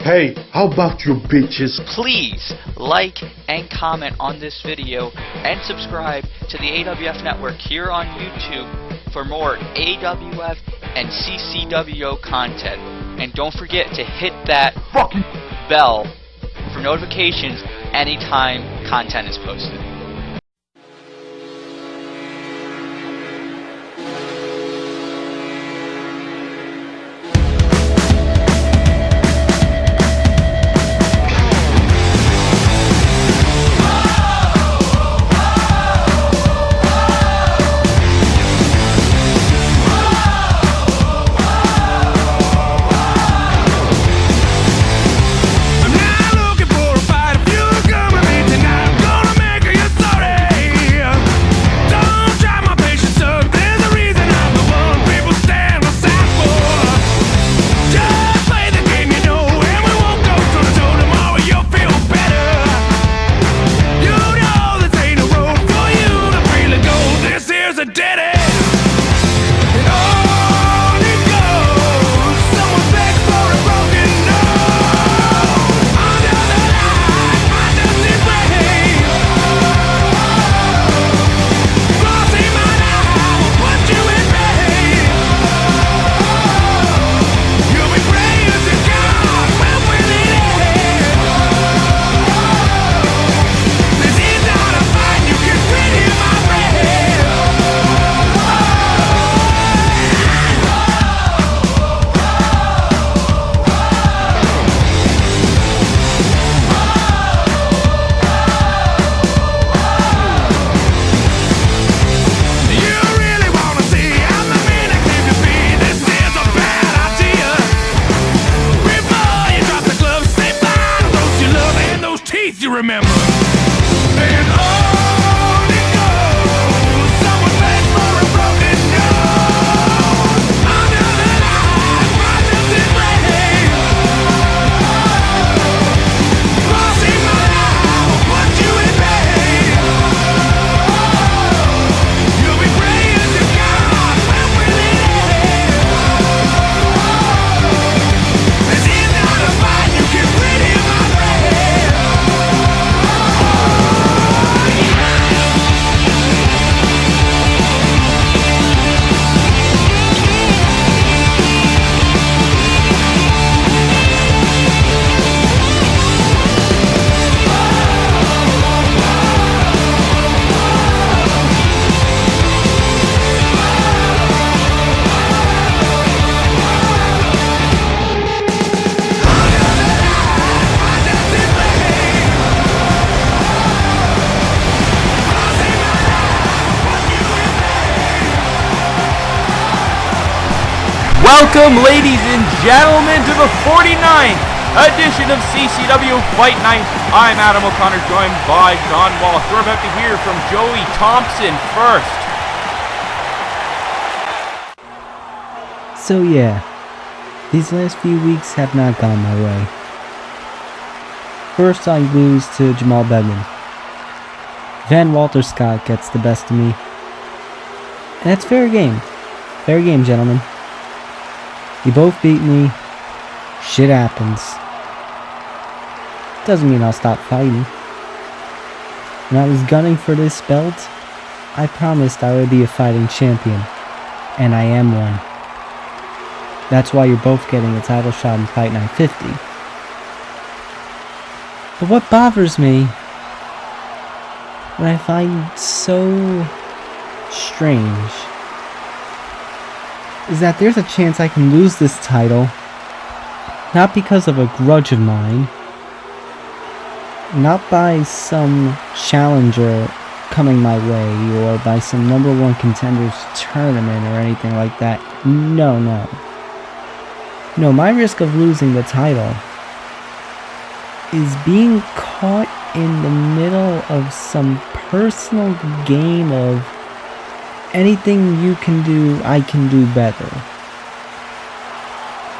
Hey, how about you bitches? Please like and comment on this video and subscribe to the AWF Network here on YouTube for more AWF and CCWO content. And don't forget to hit that fucking bell for notifications anytime content is posted. You remember, and on it goes. Someone begs for a broken nose. Under the light, my melted brain. Crossing my line will put you in pain. You'll be praying to God, when will it end? This is not a fight you can win in my brain. Welcome, ladies and gentlemen, to the 49th edition of CCW Fight Night. I'm Adam O'Connor, joined by John Walsh. We're about to hear from Joey Thompson first. So yeah, these last few weeks have not gone my way. First I lose to Jamal Bedman. Then Walter Scott gets the best of me. And that's fair game. Fair game, gentlemen. You both beat me. Shit happens. Doesn't mean I'll stop fighting. When I was gunning for this belt, I promised I would be a fighting champion. And I am one. That's why you're both getting a title shot in Fight Night 50. But what bothers me, what I find so strange, is that there's a chance I can lose this title, not because of a grudge of mine, not by some challenger coming my way, or by some #1 contenders tournament or anything like that. No. No, my risk of losing the title is being caught in the middle of some personal game of anything you can do, I can do better.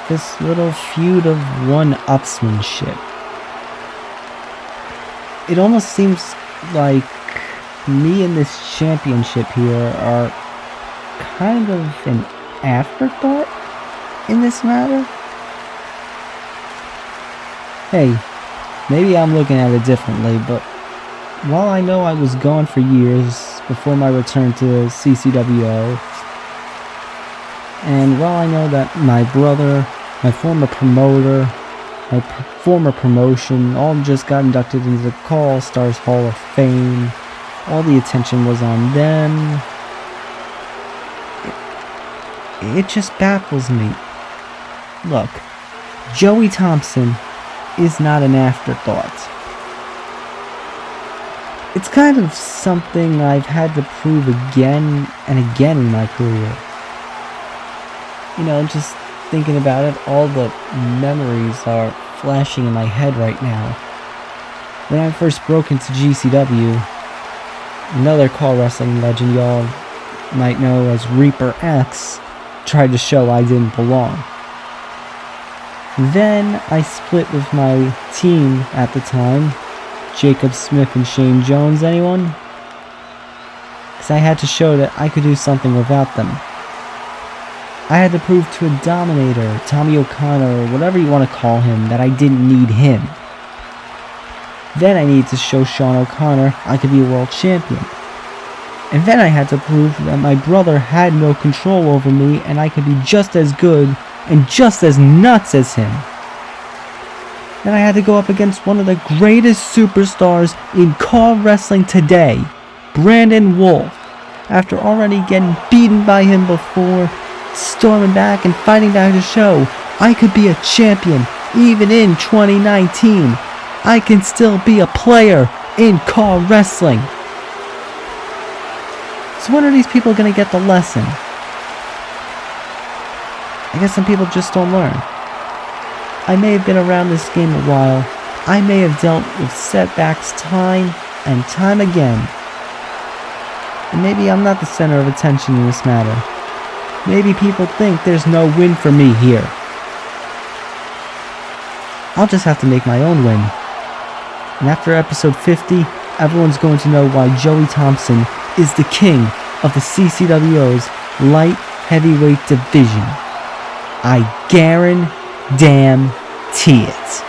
This little feud of one-upsmanship. It almost seems like me and this championship here are kind of an afterthought in this matter. Hey, maybe I'm looking at it differently, but while I know I was gone for years before my return to CCWO, and while I know that my brother, my former promoter, my former promotion, all just got inducted into the All Stars Hall of Fame, all the attention was on them, it just baffles me. Look, Joey Thompson is not an afterthought. It's kind of something I've had to prove again and again in my career. You know, just thinking about it, all the memories are flashing in my head right now. When I first broke into GCW, another Call Wrestling legend y'all might know as Reaper X tried to show I didn't belong. Then I split with my team at the time, Jacob Smith and Shane Jones, anyone? Because I had to show that I could do something without them. I had to prove to a Dominator, Tommy O'Connor, or whatever you want to call him, that I didn't need him. Then I needed to show Sean O'Connor I could be a world champion. And then I had to prove that my brother had no control over me and I could be just as good and just as nuts as him. Then I had to go up against one of the greatest superstars in Call Wrestling today, Brandon Wolf, after already getting beaten by him before, storming back and fighting back to show I could be a champion even in 2019. I can still be a player in Call Wrestling. So when are these people going to get the lesson? I guess some people just don't learn. I may have been around this game a while. I may have dealt with setbacks time and time again. And maybe I'm not the center of attention in this matter. Maybe people think there's no win for me here. I'll just have to make my own win. And after episode 50, everyone's going to know why Joey Thompson is the king of the CCWO's light heavyweight division. I guarantee it.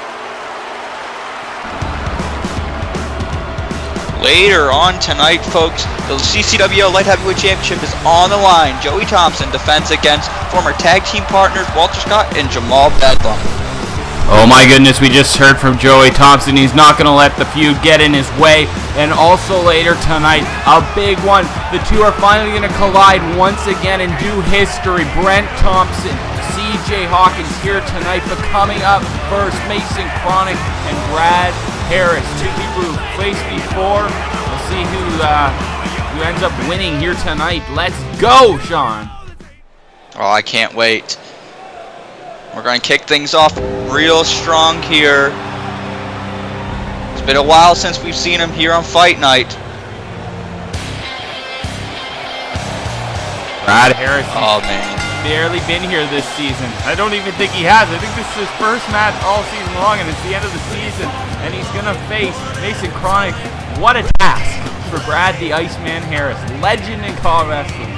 Later on tonight, folks, the CCWO Light Heavyweight Championship is on the line. Joey Thompson defends against former tag team partners Walter Scott and Jamal Bedlam. Oh my goodness, we just heard from Joey Thompson. He's not going to let the feud get in his way. And also later tonight, a big one. The two are finally going to collide once again and do history. Brent Thompson, CJ Hawkins here tonight, but coming up first, Mason Chronic and Brad Harris. Two people who faced before. We'll see who ends up winning here tonight. Let's go, Sean. Oh, I can't wait. We're going to kick things off real strong here. It's been a while since we've seen him here on Fight Night. Brad Harris. Oh, man. Barely been here this season. I don't even think he has. I think this is his first match all season long, and it's the end of the season, and he's going to face Mason Chronic. What a task for Brad the Iceman Harris, legend in Call Wrestling.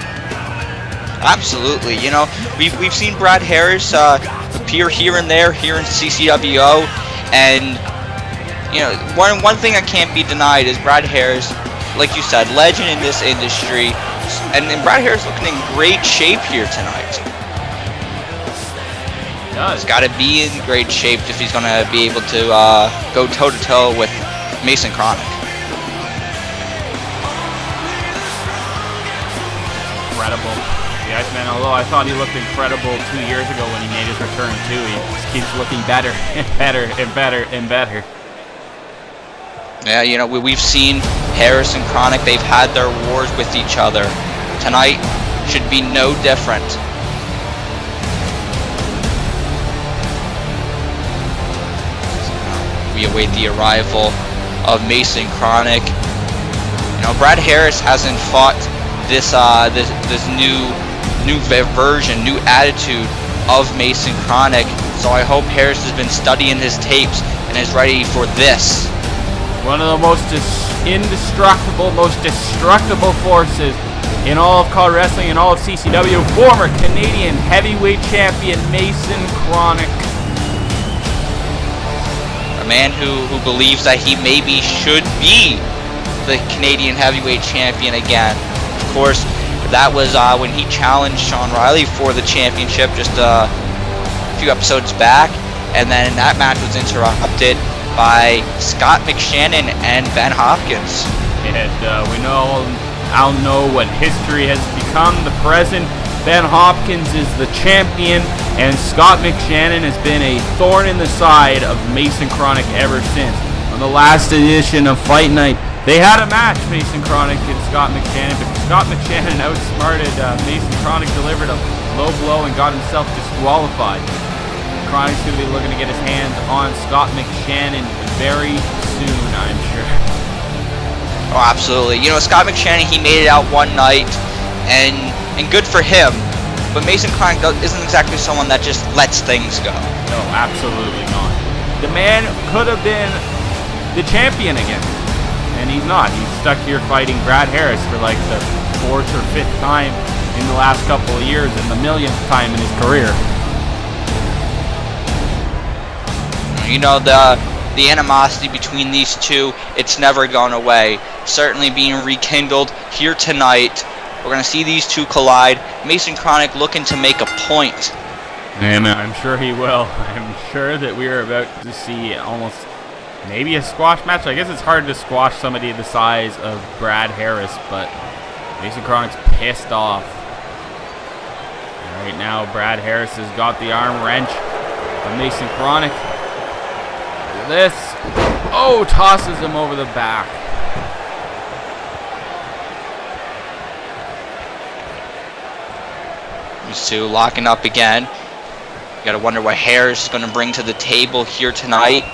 Absolutely. You know, we've seen Brad Harris appear here and there here in CCWO, and you know, one thing that can't be denied is Brad Harris, like you said, legend in this industry, and Brad Harris looking in great shape here tonight. He's got to be in great shape if he's going to be able to go toe-to-toe with Mason Chronic. Incredible. The Iceman, although I thought he looked incredible 2 years ago when he made his return too, he just keeps looking better and better and better and better. Yeah, you know, we've seen Harris and Chronic, they've had their wars with each other. Tonight should be no different. We await the arrival of Mason Chronic. You know, Brad Harris hasn't fought this new version, new attitude of Mason Chronic, so I hope Harris has been studying his tapes and is ready for this. One of the most indestructible, most destructible forces in all of Call Wrestling and all of CCW, former Canadian heavyweight champion Mason Chronic. man who believes that he maybe should be the Canadian heavyweight champion again. Of course, that was when he challenged Sean Riley for the championship just a few episodes back, and then that match was interrupted by Scott McShannon and Ben Hopkins. And we all know what history has become. The present, Ben Hopkins is the champion, and Scott McShannon has been a thorn in the side of Mason Chronic ever since. On the last edition of Fight Night, they had a match, Mason Chronic and Scott McShannon, but Scott McShannon outsmarted Mason Chronic, delivered a low blow, and got himself disqualified. Chronic's going to be looking to get his hands on Scott McShannon very soon, I'm sure. Oh, absolutely. You know, Scott McShannon, he made it out one night, and good for him. But Mason Chronic isn't exactly someone that just lets things go. No, absolutely not. The man could have been the champion again, and he's not. He's stuck here fighting Brad Harris for like the 4th or 5th time in the last couple of years, and the 1,000th time in his career. You know, the animosity between these two, it's never gone away. Certainly being rekindled here tonight. We're going to see these two collide. Mason Chronic looking to make a point. And I'm sure he will. I'm sure that we are about to see almost maybe a squash match. I guess it's hard to squash somebody the size of Brad Harris, but Mason Chronic's pissed off. Right now, Brad Harris has got the arm wrench of Mason Chronic. Look at this. Oh, tosses him over the back. These two locking up again. You gotta wonder what Harris is gonna bring to the table here tonight.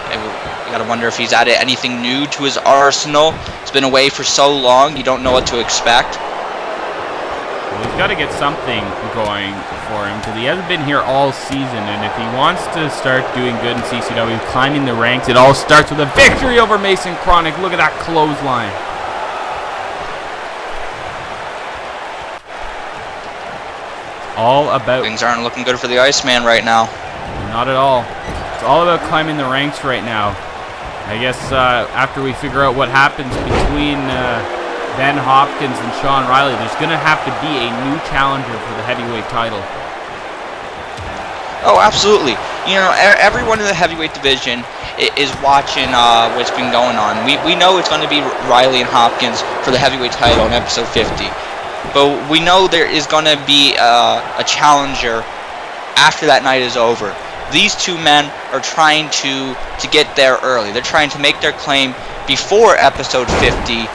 You gotta wonder if he's added anything new to his arsenal. It's been away for so long, you don't know what to expect. Well, he's got to get something going for him because he hasn't been here all season, and if he wants to start doing good in CCW, climbing the ranks, it all starts with a victory over Mason Chronic. Look at that clothesline. All about... Things aren't looking good for the Iceman right now. Not at all. It's all about climbing the ranks right now. I guess after we figure out what happens between Ben Hopkins and Sean Riley, there's going to have to be a new challenger for the heavyweight title. Oh, absolutely. You know, everyone in the heavyweight division is watching what's been going on. We know it's going to be Riley and Hopkins for the heavyweight title in episode 50. But we know there is going to be a challenger after that night is over. These two men are trying to get there early. They're trying to make their claim before episode 50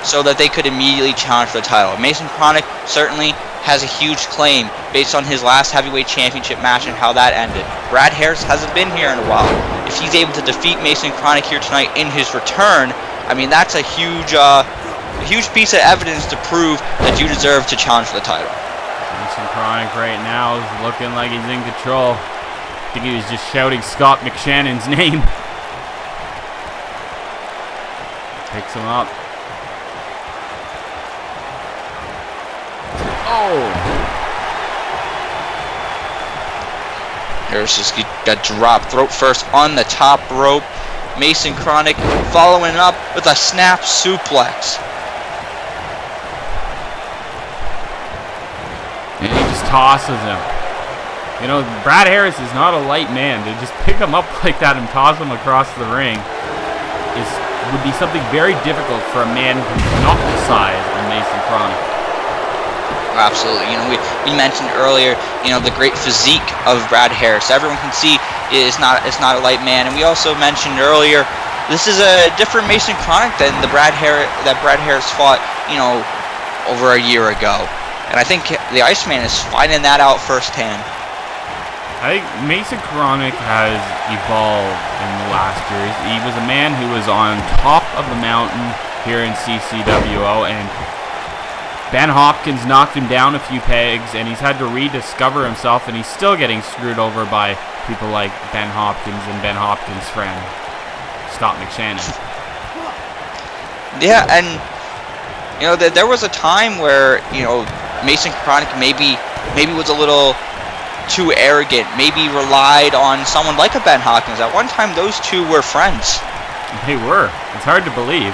so that they could immediately challenge for the title. Mason Chronic certainly has a huge claim based on his last heavyweight championship match and how that ended. Brad Harris hasn't been here in a while. If he's able to defeat Mason Chronic here tonight in his return, I mean, that's a huge piece of evidence to prove that you deserve to challenge for the title. Mason Chronic right now is looking like he's in control. I think he was just shouting Scott McShannon's name. Picks him up. Oh! Harris just got dropped throat first on the top rope. Mason Chronic following up with a snap suplex. And he just tosses him. You know, Brad Harris is not a light man. To just pick him up like that and toss him across the ring would be something very difficult for a man who's not the size of Mason Chronic. Absolutely. You know, we mentioned earlier, you know, the great physique of Brad Harris. Everyone can see it's not a light man. And we also mentioned earlier, this is a different Mason Chronic than the Brad Harris fought, you know, over a year ago. And I think the Iceman is finding that out firsthand. I think Mason Chronic has evolved in the last years. He was a man who was on top of the mountain here in CCWO, and Ben Hopkins knocked him down a few pegs, and he's had to rediscover himself, and he's still getting screwed over by people like Ben Hopkins and Ben Hopkins' friend, Scott McShannon. Yeah, and you know, there was a time where, you know, Mason Chronic maybe was a little too arrogant, maybe relied on someone like a Ben Hawkins. At one time, those two were friends. They were. It's hard to believe.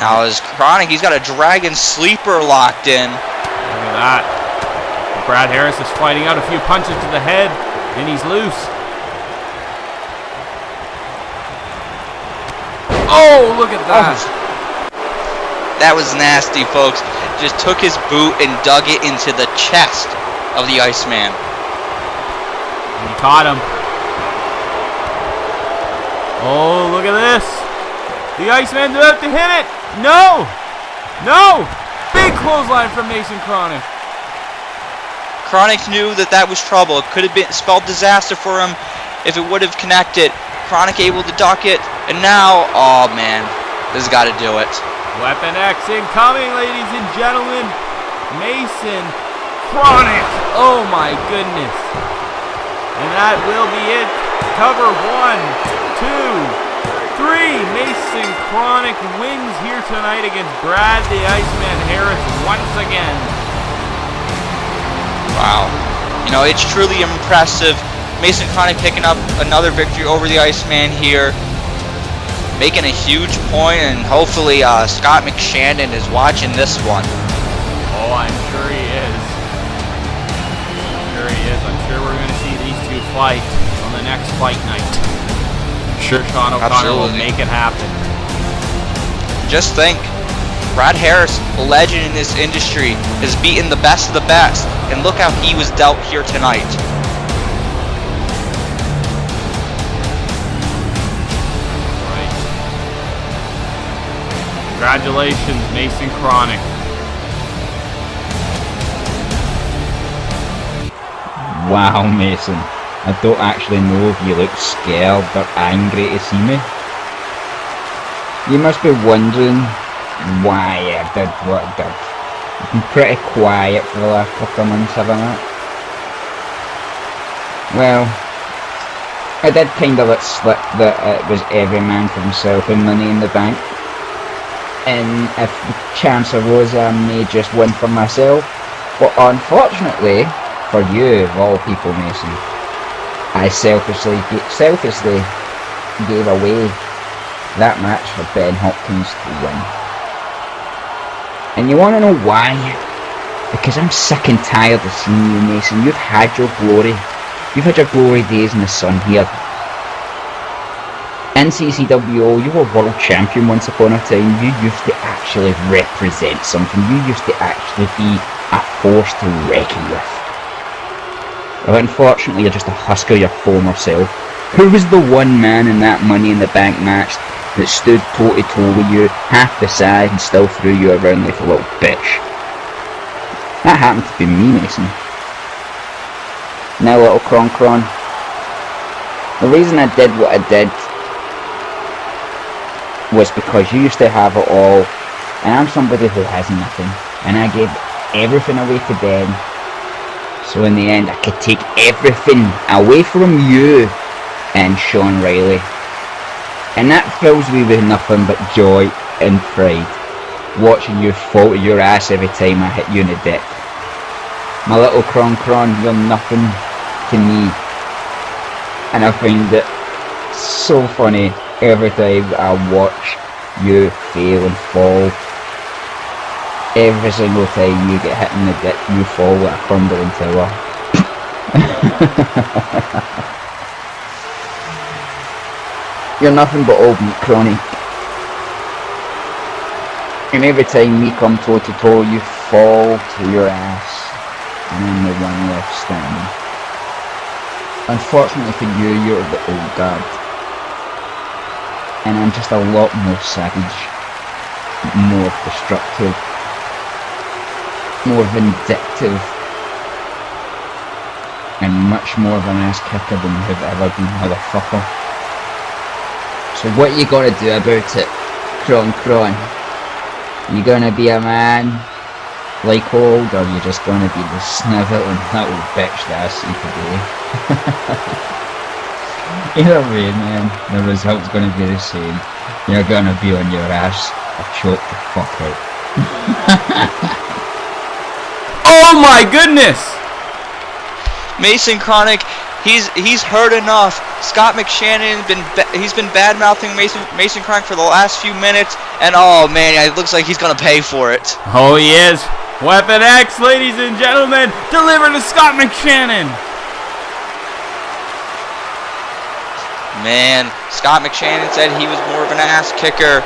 Now as Chronic, he's got a Dragon Sleeper locked in. Look at that. Brad Harris is fighting out a few punches to the head, and he's loose. Oh, look at that. That was nasty, folks. Just took his boot and dug it into the chest of the Iceman. And he caught him. Oh, look at this. The Iceman's about to hit it. No! No! Big clothesline from Mason Chronic. Chronic knew that that was trouble. It could have been spelled disaster for him if it would have connected. Chronic able to duck it, and now, oh man, this has got to do it. Weapon X incoming, ladies and gentlemen. Mason Chronic. Oh my goodness. And that will be it. Cover 1, 2, 3. Mason Chronic wins here tonight against Brad the Iceman Harris once again. Wow. You know, it's truly impressive. Mason Chronic picking up another victory over the Iceman here. Making a huge point, and hopefully Scott McShannon is watching this one. Oh, I'm sure he is. I'm sure we're going to see these two fight on the next fight night. I'm sure Sean O'Connor will make it happen. Just think, Brad Harris, a legend in this industry, has beaten the best of the best, and look how he was dealt here tonight. Congratulations, Mason Chronic. Wow, Mason. I don't actually know if you look scared or angry to see me. You must be wondering why I did what I did. I've been pretty quiet for the last couple of months, haven't I? Well, I did kind of let slip that it was every man for himself in Money in the Bank. And if the chance arose, I may just win for myself. But unfortunately, for you of all people, Mason, I selfishly gave away that match for Ben Hopkins to win. And you want to know why? Because I'm sick and tired of seeing you, Mason. You've had your glory. You've had your glory days in the sun here. In CCWO, you were world champion once upon a time. You used to actually represent something. You used to actually be a force to reckon with. But unfortunately, you're just a husk of your former self. Who was the one man in that Money in the Bank match that stood toe to toe with you, half the size, and still threw you around like a little bitch? That happened to be me, Mason. Now, little Cron, the reason I did what I did was because you used to have it all, and I'm somebody who has nothing, and I gave everything away to Ben, so in the end I could take everything away from you and Sean Riley, and that fills me with nothing but joy and pride, watching you fall to your ass every time I hit you in the dick. My little Cron, you're nothing to me, and I find it so funny every time I watch you fail and fall. Every single time you get hit in the dick, you fall like a crumbling tower. You're nothing but old meat, Cronny. And every time we come toe to toe, you fall to your ass, and I'm the one left standing. Unfortunately for you, you're the old guard. And I'm just a lot more savage, more destructive, more vindictive, and much more of an ass kicker than you've ever been, motherfucker. So what you gonna do about it, Cron? You gonna be a man like old, or you just gonna be the snivelling little bitch that I see today? Either way, man, the result's gonna be the same. You're gonna be on your ass or choke the fuck out. Oh my goodness! Mason Chronic, he's heard enough. Scott McShannon he's been bad mouthing Mason Chronic for the last few minutes, and oh man, it looks like he's gonna pay for it. Oh, he is. Weapon X, ladies and gentlemen, delivered to Scott McShannon. Man, Scott McShannon said he was more of an ass kicker,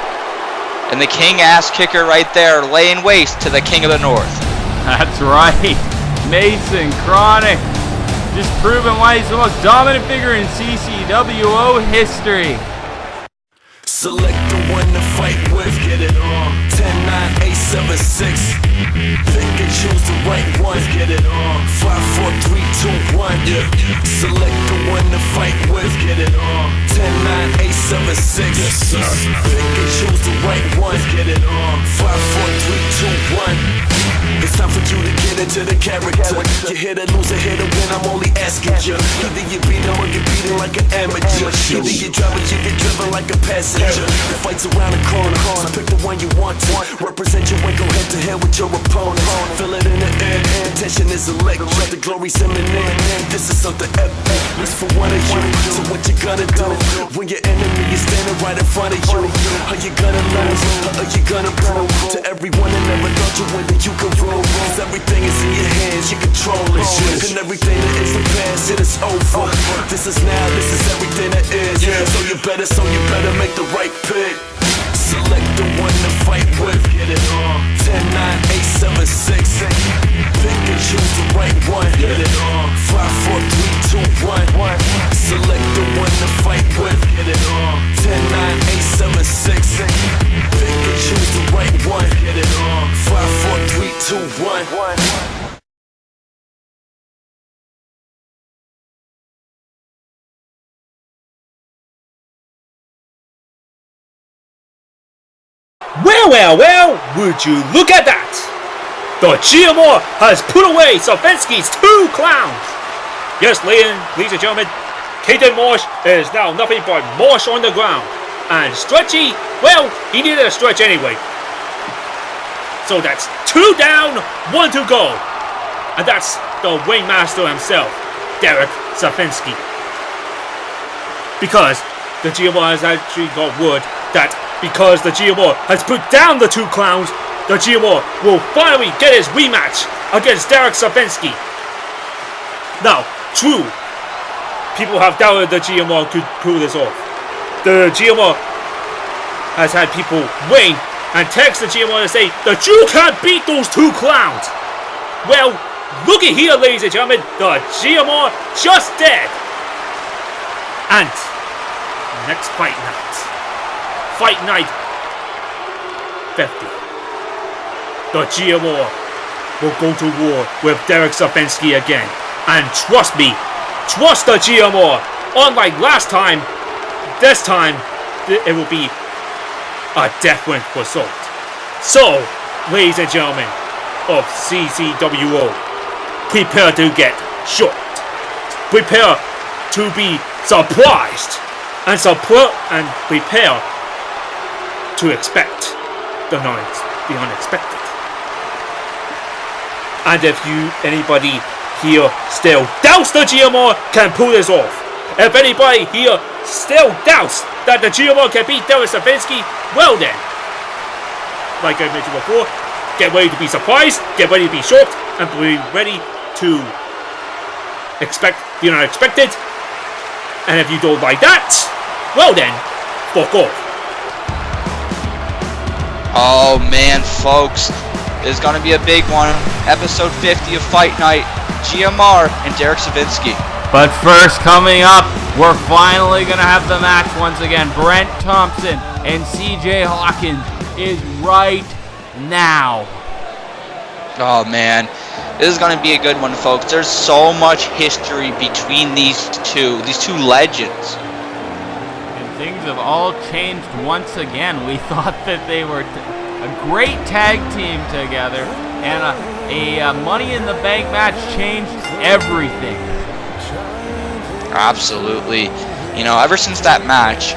and the king ass kicker right there, laying waste to the king of the north. That's right. Mason Chronic just proving why he's the most dominant figure in CCWO history. Select the one to fight with, get it on. 10, 9, 8, 7, 6. Pick and choose the right one, get it on. 5, 4, 3, 2, 1. Yeah. Select the one to fight with, get it on. 10, 9, 8, 7, 6. Yes, sir. Pick and choose the right one, get it on. 5, 4, 3, 2, 1. It's time for you to get into the character. You hit or lose or hit or win, I'm only asking you. Either you beat him or get beaten like an amateur. Either you drive or you get driven like a passenger. The fight's around the corner, so pick the one you want to. Represent your way, go head to head with your opponent. Feel it in the air, the tension is electric. The glory's imminent, this is something epic. It's for one of you, so what you gonna do? When your enemy is standing right in front of you, are you gonna lose, or are you gonna prove to everyone that never thought you win that you can rule? Cause everything is in your hands, you control it. And everything that is the past, it is over. This is now, this is everything that is. So you better make the right pick. Select the one to fight with, get it on. 10, 9, 8, 7, 6. Pick and choose the right one, get it on. 5, 4, 3, 2, 1. Select the one to fight with, get it on. 10, 9, 8, 7, 6. Pick and choose the right one, get it on. 5, 4, 3, 2, 1. Well, would you look at that? The GMO has put away Savinsky's 2 clowns. Yes, ladies and gentlemen, Caden Marsh is now nothing but marsh on the ground. And Stretchy, well, he needed a stretch anyway. So that's 2 down, 1 to go. And that's the ringmaster himself, Derek Savinsky. Because the GMO has actually got word that because the GMO has put down the 2 clowns, the GMO will finally get his rematch against Derek Savinsky. Now, true, people have doubted the GMO could pull this off. The GMO has had people ring and text the GMO to say that you can't beat those 2 clowns. Well, look at here, ladies and gentlemen, the GMO just did. And next fight night 50. The GMO will go to war with Derek Savinsky again. And trust me, trust the GMO. Unlike last time, this time it will be a different result. So, ladies and gentlemen of CCWO, prepare to get shocked. Prepare to be surprised. And prepare to expect the unexpected. And if anybody here still doubts the GMO can pull this off, if anybody here still doubts that the GMO can beat Derek Savinsky, well then, like I mentioned before, get ready to be surprised, get ready to be shocked, and be ready to expect the unexpected. And if you don't like that, well then, fuck off. Oh man, folks, this is going to be a big one. Episode 50 of Fight Night, GMR and Derek Savinsky. But first, coming up, we're finally going to have the match once again. Brent Thompson and CJ Hawkins is right now. Oh man, this is going to be a good one, folks. There's so much history between these two legends. And things have all changed once again. We thought that they were a great tag team together, and a Money in the Bank match changed everything. Absolutely. You know, ever since that match,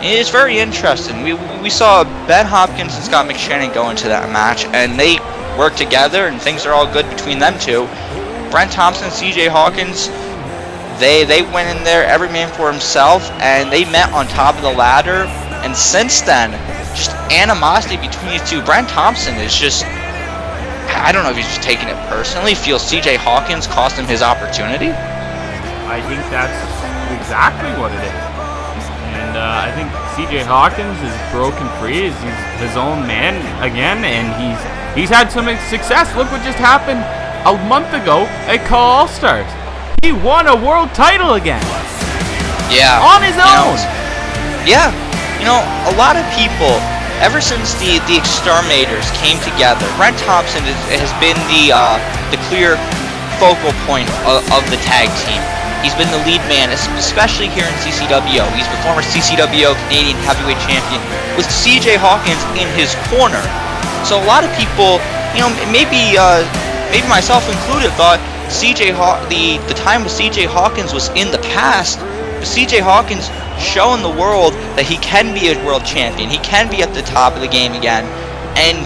it's very interesting. We saw Ben Hopkins and Scott McShannon go into that match, and they work together, and things are all good between them two. Brent Thompson, C.J. Hawkins, they went in there, every man for himself, and they met on top of the ladder. And since then, just animosity between these two. Brent Thompson is just, I don't know if he's just taking it personally. Feels C.J. Hawkins cost him his opportunity. I think that's exactly what it is. And I think C.J. Hawkins is broken free. He's his own man again, and he's had some success. Look what just happened a month ago at Call All-Stars. He won a world title again. Yeah. On his own. Yeah. You know, a lot of people, ever since the Exterminators came together, Brent Thompson has been the clear focal point of the tag team. He's been the lead man, especially here in CCWO. He's the former CCWO Canadian Heavyweight Champion with C.J. Hawkins in his corner. So a lot of people, you know, maybe myself included, thought the time with C.J. Hawkins was in the past. But C.J. Hawkins showing the world that he can be a world champion. He can be at the top of the game again. And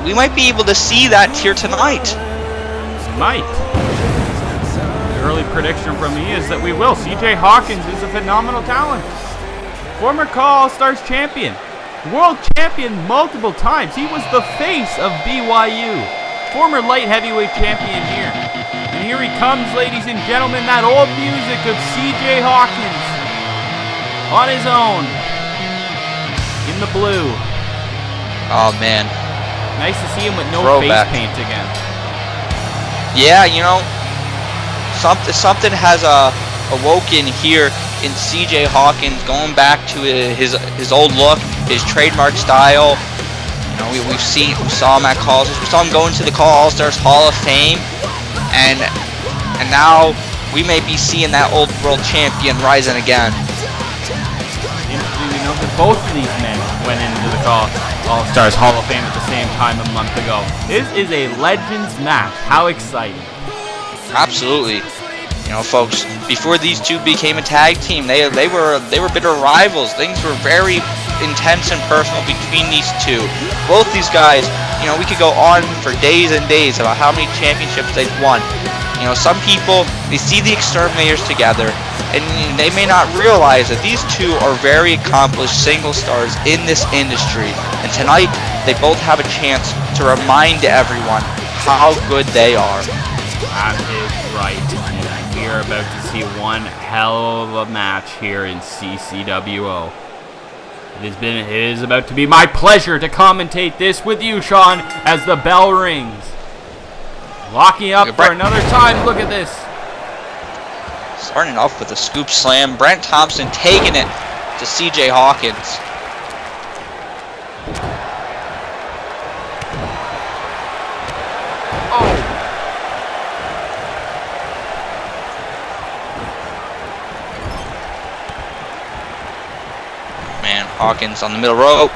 we might be able to see that here tonight. Might. The early prediction from me is that we will. C.J. Hawkins is a phenomenal talent. Former Call All-Stars champion. World champion multiple times. He was the face of BYU. Former light heavyweight champion here. And here he comes, ladies and gentlemen, that old music of C.J. Hawkins. On his own. In the blue. Oh, man. Nice to see him with no Throwback. face paint again. Yeah, you know, something has awoken here in C.J. Hawkins, going back to his old look, his trademark style. You know, we saw him at Calls. We saw him go into the Call All-Stars Hall of Fame, and now we may be seeing that old world champion rising again. Interesting to note that both of these men went into the Call All-Stars Hall of Fame at the same time a month ago. This is a Legends match. How exciting! Absolutely. You know, folks, before these two became a tag team, they were bitter rivals. Things were very intense and personal between these two. Both these guys, you know, we could go on for days and days about how many championships they've won. You know, some people, they see the Exterminators together, and they may not realize that these two are very accomplished single stars in this industry. And tonight, they both have a chance to remind everyone how good they are. That is right. And we are about to see one hell of a match here in CCWO. It is about to be my pleasure to commentate this with you, Sean, as the bell rings. Locking up for another time. Look at this. Starting off with a scoop slam. Brent Thompson taking it to C.J. Hawkins. Hawkins on the middle rope.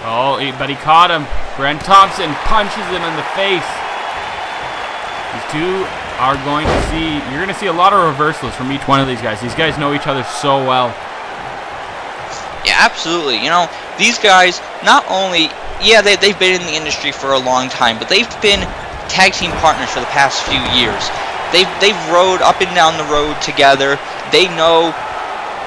Oh, but he caught him. Brent Thompson punches him in the face. These two are going to see, you're going to see a lot of reversals from each one of these guys. These guys know each other so well. Yeah, absolutely. You know, these guys, not only, yeah, they've been in the industry for a long time, but they've been tag team partners for the past few years. They've rode up and down the road together. They know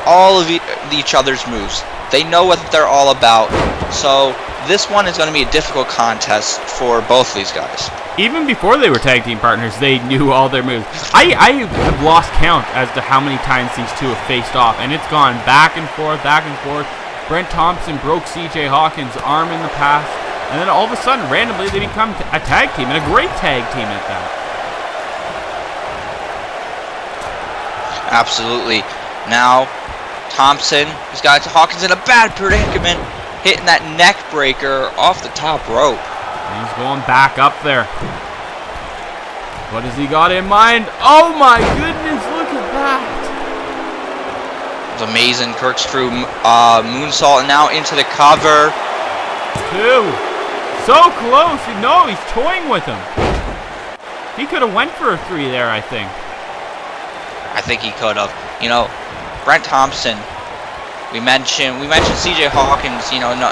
all of each other's moves. They know what they're all about. So this one is going to be a difficult contest for both of these guys. Even before they were tag team partners, they knew all their moves. I have lost count as to how many times these two have faced off, and it's gone back and forth, back and forth. Brent Thompson broke C.J. Hawkins' arm in the past, and then all of a sudden, randomly, they become a tag team, and a great tag team at that. Absolutely. Now, Thompson has got Hawkins in a bad predicament, hitting that neck breaker off the top rope. And he's going back up there. What has he got in mind? Oh my goodness, look at that. It's amazing. Corkscrew moonsault now into the cover. Two. So close. No, he's toying with him. He could have went for a 3 there, I think. I think he could have. You know, Brent Thompson, We mentioned C.J. Hawkins,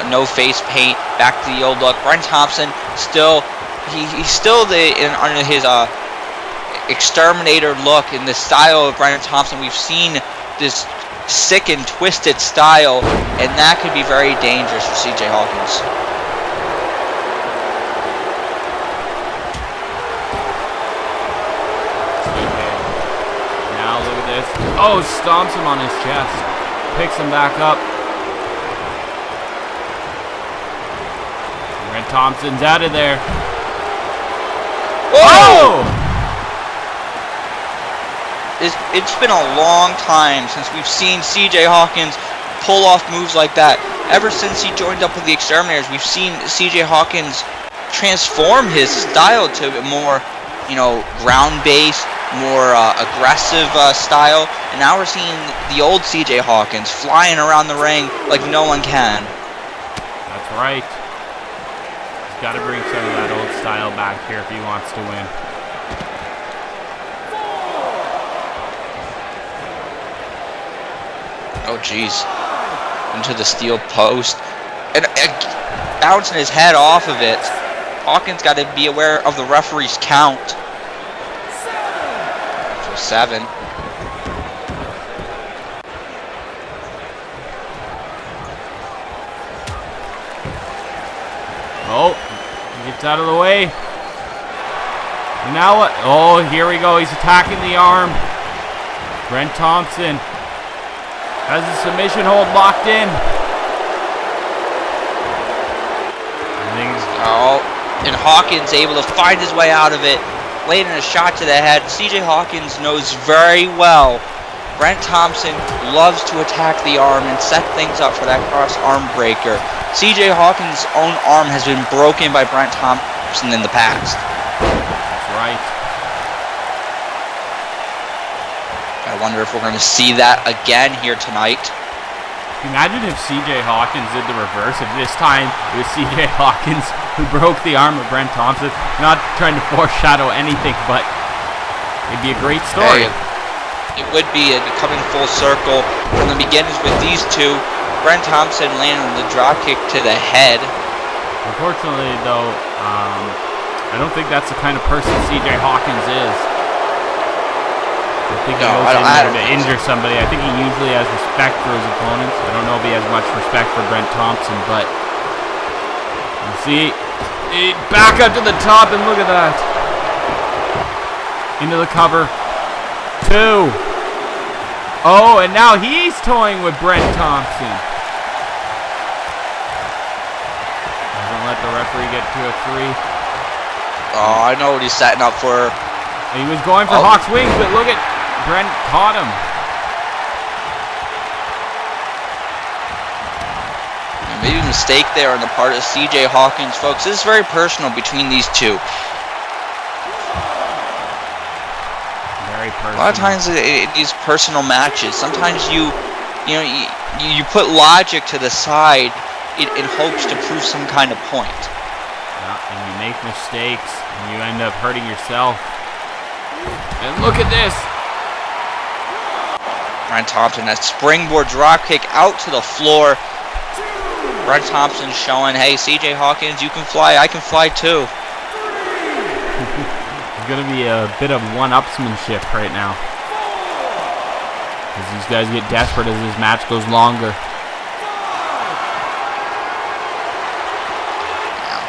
no face paint, back to the old look. Brent Thompson still, he's still under his exterminator look in the style of Brent Thompson. We've seen this sick and twisted style, and that could be very dangerous for C.J. Hawkins. Now look at this. Oh, stomps him on his chest. Picks him back up. Brent Thompson's out of there. Whoa! It's been a long time since we've seen C.J. Hawkins pull off moves like that. Ever since he joined up with the Exterminators, we've seen C.J. Hawkins transform his style to a more, ground-based, more aggressive style, and now we're seeing the old C.J. Hawkins flying around the ring like no one can. That's right. He's got to bring some of that old style back here if he wants to win. Oh jeez, into the steel post, and bouncing his head off of it. Hawkins got to be aware of the referee's count. 7. Oh, he gets out of the way. And now what? Oh, here we go. He's attacking the arm. Brent Thompson has the submission hold locked in. And Hawkins able to find his way out of it. Landing a shot to the head. C.J. Hawkins knows very well Brent Thompson loves to attack the arm and set things up for that cross arm breaker. C.J. Hawkins' own arm has been broken by Brent Thompson in the past. That's right. I wonder if we're going to see that again here tonight. Imagine if C.J. Hawkins did the reverse. If this time it was C.J. Hawkins who broke the arm of Brent Thompson. Not trying to foreshadow anything, but it'd be a great story. It would be coming full circle from the beginnings with these two. Brent Thompson landed the drop kick to the head. Unfortunately, though, I don't think that's the kind of person C.J. Hawkins is. I think he goes in there to injure somebody. I think he usually has respect for his opponents. I don't know if he has much respect for Brent Thompson, but you see, back up to the top and look at that. Into the cover. 2. Oh, and now he's toying with Brent Thompson. Doesn't let the referee get to a 3. Oh, I know what he's setting up for. He was going for Hawk's wings, but look at Brent caught him. Maybe a mistake there on the part of C.J. Hawkins, folks. This is very personal between these two. Very personal. A lot of times in these personal matches, sometimes you put logic to the side in hopes to prove some kind of point. Yeah, and you make mistakes, and you end up hurting yourself. And look at this. Brent Thompson, that springboard drop kick out to the floor. Brent Thompson showing, hey, C.J. Hawkins, you can fly, I can fly too. It's going to be a bit of one-upsmanship right now, as these guys get desperate as this match goes longer.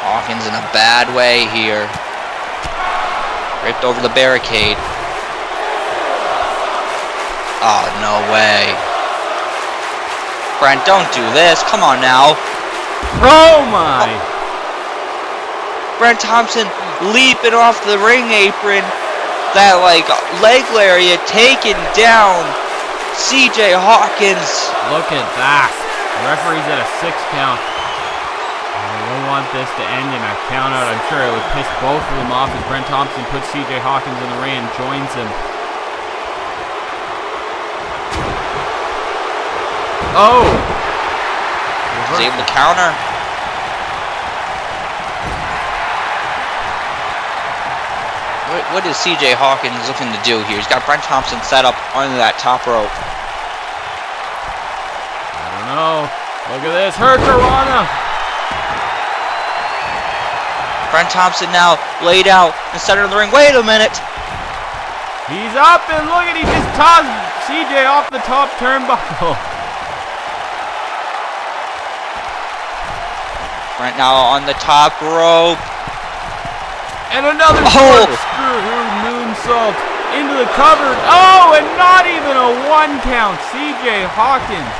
Hawkins in a bad way here. Ripped over the barricade. Oh, no way. Brent, don't do this. Come on now. Oh, my. Brent Thompson leaping off the ring apron. That, leg lariat taking down C.J. Hawkins. Look at that. The referee's at a 6 count. I don't want this to end in a count out. I'm sure it would piss both of them off as Brent Thompson puts C.J. Hawkins in the ring and joins him. Oh! He's able to counter. What is C.J. Hawkins looking to do here? He's got Brent Thompson set up under that top rope. I don't No. Look at this. Hurricanrana. Brent Thompson now laid out in the center of the ring. Wait a minute. He's up, and look at, he just tossed CJ off the top turnbuckle. Brent now on the top rope. And another corkscrew moonsault into the cover. Oh, and not even a 1 count. CJ Hawkins.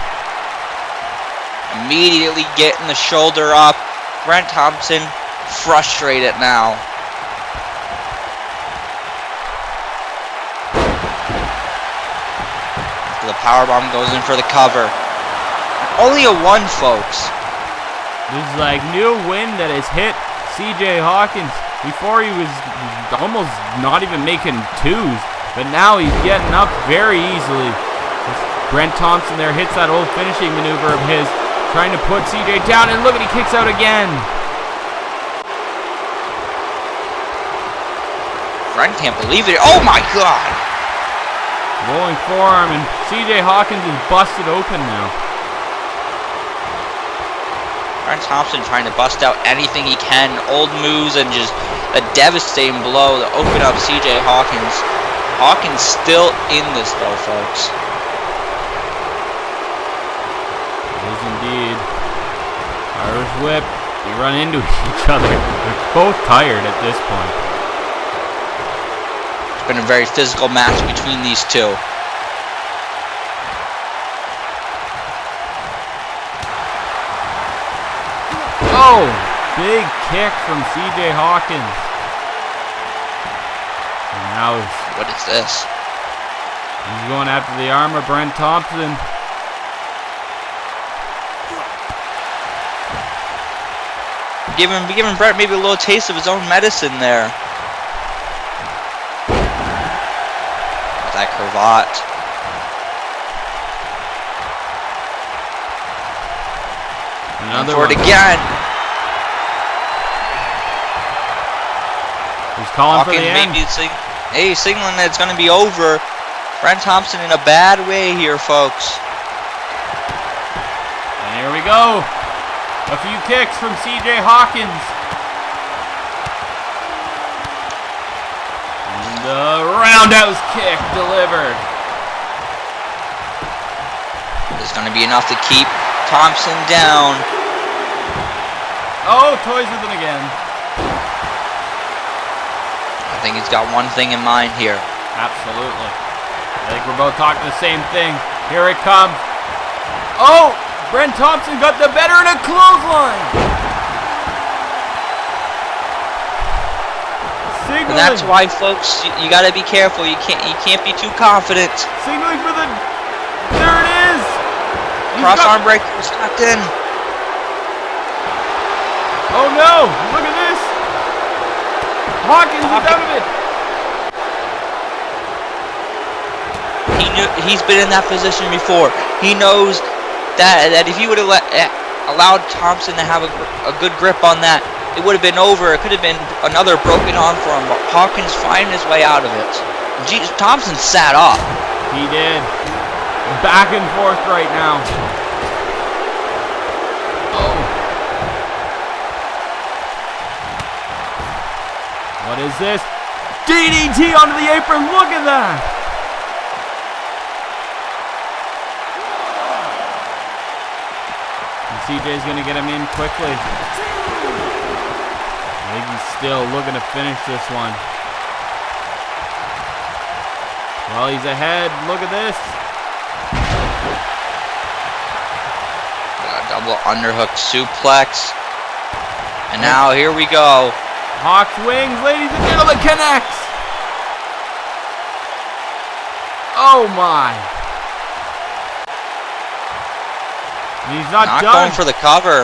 Immediately getting the shoulder up. Brent Thompson frustrated now. The powerbomb goes in for the cover. Only a 1, folks. This is like new wind that has hit CJ Hawkins. Before he was almost not even making 2s, but now he's getting up very easily. Brent Thompson there hits that old finishing maneuver of his, trying to put CJ down, and look at, he kicks out again. Brent can't believe it. Oh my God! Rolling forearm, and CJ Hawkins is busted open now. Brent Thompson trying to bust out anything he can, old moves, and just a devastating blow to open up CJ Hawkins. Hawkins still in this though, folks. It is indeed. Irish whip. They run into each other. They're both tired at this point. It's been a very physical match between these two. Oh, big kick from CJ Hawkins. And now what is this? He's going after the arm of Brent Thompson. Giving Brent maybe a little taste of his own medicine there. That cravat. Another for one. It again. He's calling for the end. Hey, signaling that it's going to be over. Brent Thompson in a bad way here, folks. And here we go. A few kicks from CJ Hawkins. And the roundhouse kick delivered. This is going to be enough to keep Thompson down. Oh, toys with him again. I think he's got one thing in mind here. Absolutely. I think we're both talking the same thing. Here it comes. Oh, Brent Thompson got the better in a clothesline. Signaling. And that's why, folks, you got to be careful. You can't be too confident. Signaling for the. There it is. Cross arm breaker was tucked in. Oh no! Look at this. Hawkins is out of it. He's been in that position before. He knows that if he would have allowed Thompson to have a good grip on that, it would have been over. It could have been another broken arm for him, but Hawkins finding his way out of it. Thompson sat up. He did. Back and forth right now. Oh. What is this? DDT onto the apron. Look at that. And CJ's going to get him in quickly. I think he's still looking to finish this one. Well, he's ahead. Look at this. Double underhook suplex. And now here we go. Hawk's wings, ladies and gentlemen, connects. Oh my. And he's not done. Going for the cover.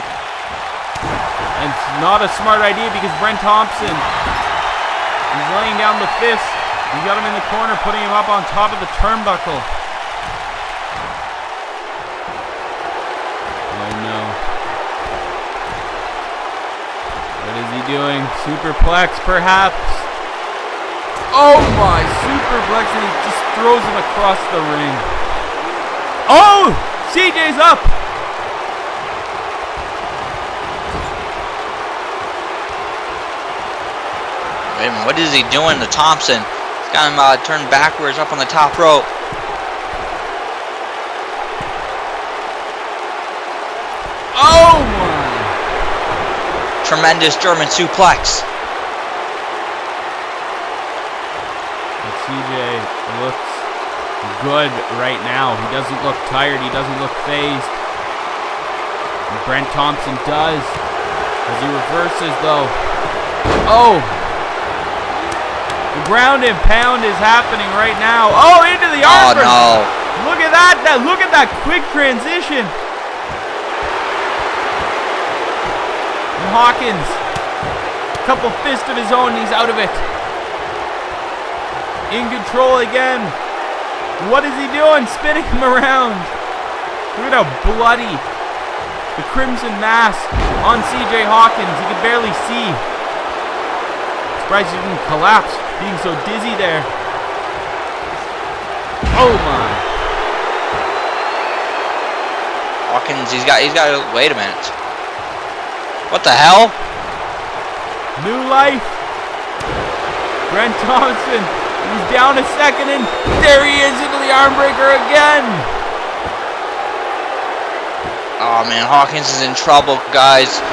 And it's not a smart idea because Brent Thompson is laying down the fist. He got him in the corner, putting him up on top of the turnbuckle. Oh no. What is he doing? Superplex, perhaps? Oh my, superplex, and he just throws him across the ring. Oh! CJ's up! Wait a minute, what is he doing to Thompson? He's got him turned backwards up on the top rope. Oh my! Tremendous German suplex. And CJ looks good right now. He doesn't look tired. He doesn't look phased. And Brent Thompson does. As he reverses though. Oh! The ground and pound is happening right now. Oh, into the arm. Oh no. Look at that. Look at that quick transition. And Hawkins. Couple fists of his own, he's out of it. In control again. What is he doing? Spinning him around. Look at how bloody the crimson mass on CJ Hawkins. He could barely see. Surprised he didn't collapse, being so dizzy there. Oh my. Hawkins, he's got wait a minute. What the hell? New life. Brent Thompson. He's down a second and there he is into the arm breaker again. Oh man, Hawkins is in trouble, guys.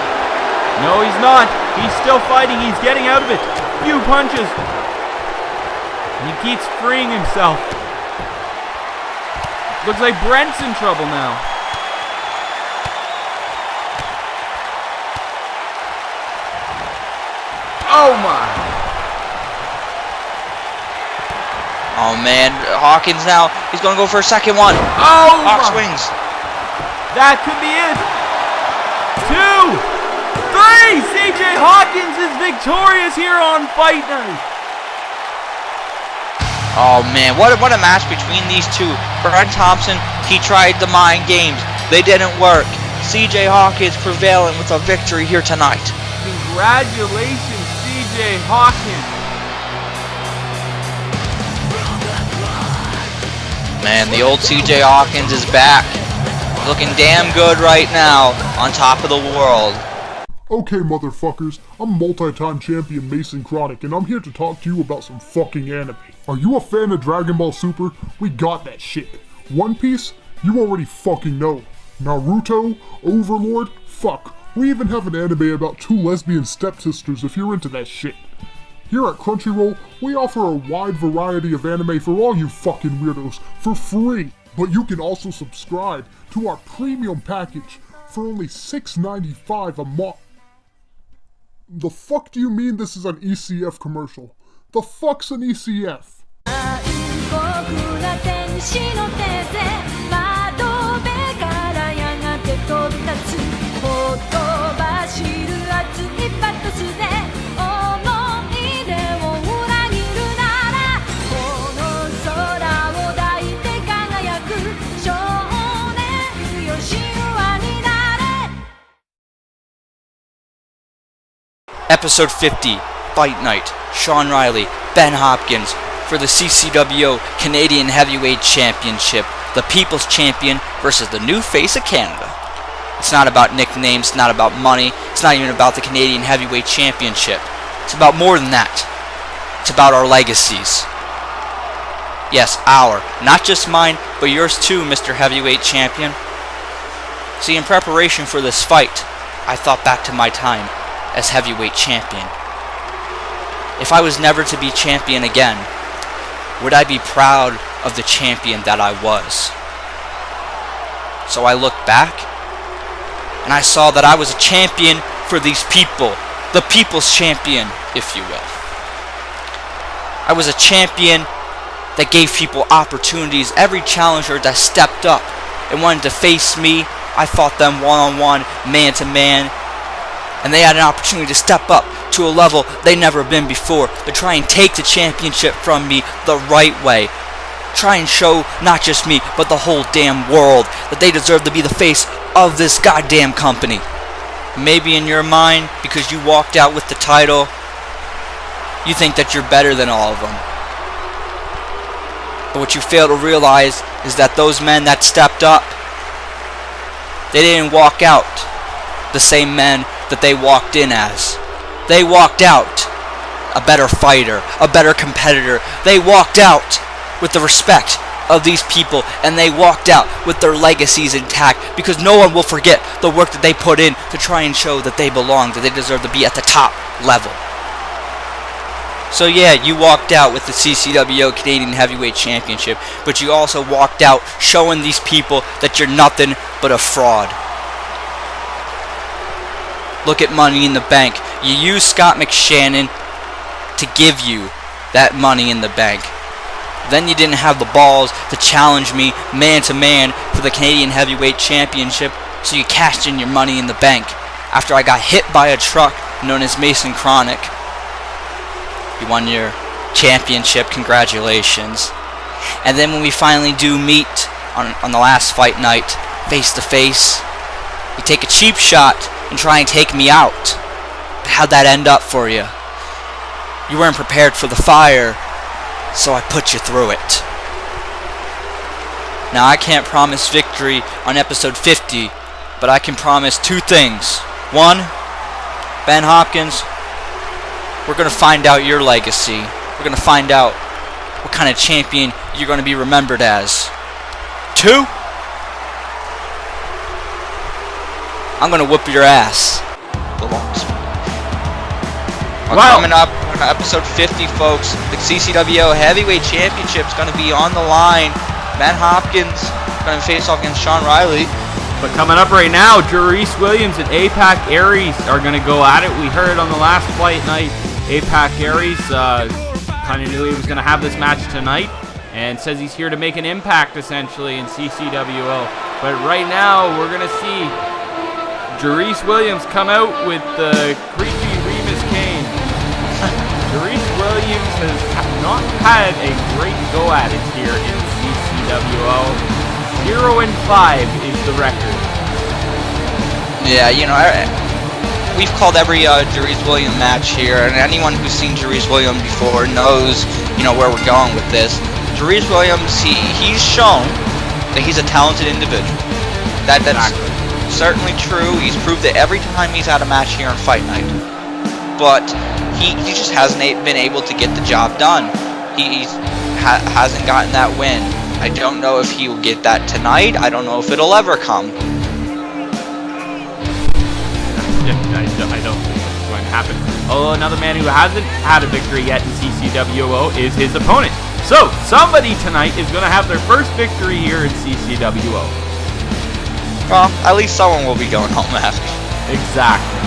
No, he's not. He's still fighting. He's getting out of it. Few punches. He keeps freeing himself. Looks like Brent's in trouble now. Oh my. Oh man, Hawkins now. He's gonna go for a second one. Oh Hawk my. swings. That could be it. 2, 3. CJ Hawkins is victorious here on Fight Night. Oh man, what a match between these two. Brent Thompson, he tried the mind games. They didn't work. CJ Hawkins prevailing with a victory here tonight. Congratulations, CJ Hawkins. Man, the old CJ Hawkins is back. Looking damn good right now on top of the world. Okay, motherfuckers, I'm multi-time champion Mason Chronic, and I'm here to talk to you about some fucking anime. Are you a fan of Dragon Ball Super? We got that shit. One Piece? You already fucking know. Naruto? Overlord? Fuck. We even have an anime about 2 lesbian stepsisters if you're into that shit. Here at Crunchyroll, we offer a wide variety of anime for all you fucking weirdos for free. But you can also subscribe to our premium package for only $6.95 a month. The fuck do you mean this is an ECF commercial? The fuck's an ECF? Episode 50, Fight Night, Sean Riley, Ben Hopkins for the CCWO Canadian Heavyweight Championship, the People's Champion versus the new face of Canada. It's not about nicknames, it's not about money, it's not even about the Canadian Heavyweight Championship. It's about more than that. It's about our legacies. Yes, our, not just mine, but yours too, Mr. Heavyweight Champion. See, in preparation for this fight, I thought back to my time as heavyweight champion. If I was never to be champion again, would I be proud of the champion that I was? So I looked back, and I saw that I was a champion for these people, the people's champion, if you will. I was a champion that gave people opportunities. Every challenger that stepped up and wanted to face me, I fought them one-on-one, man-to-man, and they had an opportunity to step up to a level they never been before, to try and take the championship from me the right way. Try and show not just me, but the whole damn world that they deserve to be the face of this goddamn company. Maybe in your mind, because you walked out with the title, you think that you're better than all of them. But what you fail to realize is that those men that stepped up, they didn't walk out the same men that they walked in as. They walked out a better fighter, a better competitor. They walked out with the respect of these people, and they walked out with their legacies intact, because no one will forget the work that they put in to try and show that they belong, that they deserve to be at the top level. So yeah, you walked out with the CCWO Canadian Heavyweight Championship, but you also walked out showing these people that you're nothing but a fraud. Look at Money in the Bank. You used Scott McShannon to give you that Money in the Bank. Then you didn't have the balls to challenge me man to man for the Canadian Heavyweight Championship, so you cashed in your Money in the Bank after I got hit by a truck known as Mason Chronic. You won your championship, congratulations. And then when we finally do meet on the last fight night, face to face, you take a cheap shot and try and take me out. But how'd that end up for you? You weren't prepared for the fire, so I put you through it. Now I can't promise victory on episode 50, but I can promise two things. One, Ben Hopkins, we're going to find out your legacy. We're going to find out what kind of champion you're going to be remembered as. Two, I'm going to whoop your ass. Wow. Coming up on episode 50, folks, the CCWO Heavyweight Championship is going to be on the line. Ben Hopkins going to face off against Sean Riley. But coming up right now, Jarice Williams and APAC Aries are going to go at it. We heard on the last fight night, APAC Aries kind of knew he was going to have this match tonight and says he's here to make an impact, essentially, in CCWO. But right now, we're going to see Jarice Williams come out with the creepy Remus Kane. Jarice Williams has not had a great go at it here in CCWO. 0-5 is the record. Yeah, you know, we've called every Jarice Williams match here, and anyone who's seen Jarice Williams before knows, you know, where we're going with this. Jarice Williams, he's shown that he's a talented individual. That's certainly true. He's proved it every time he's had a match here on Fight Night. But he just hasn't been able to get the job done. He hasn't gotten that win. I don't know if he will get that tonight. I don't know if it'll ever come. I don't think that's going to happen. Although another man who hasn't had a victory yet in CCWO is his opponent. So, somebody tonight is going to have their first victory here in CCWO. Well, at least someone will be going home after. Exactly.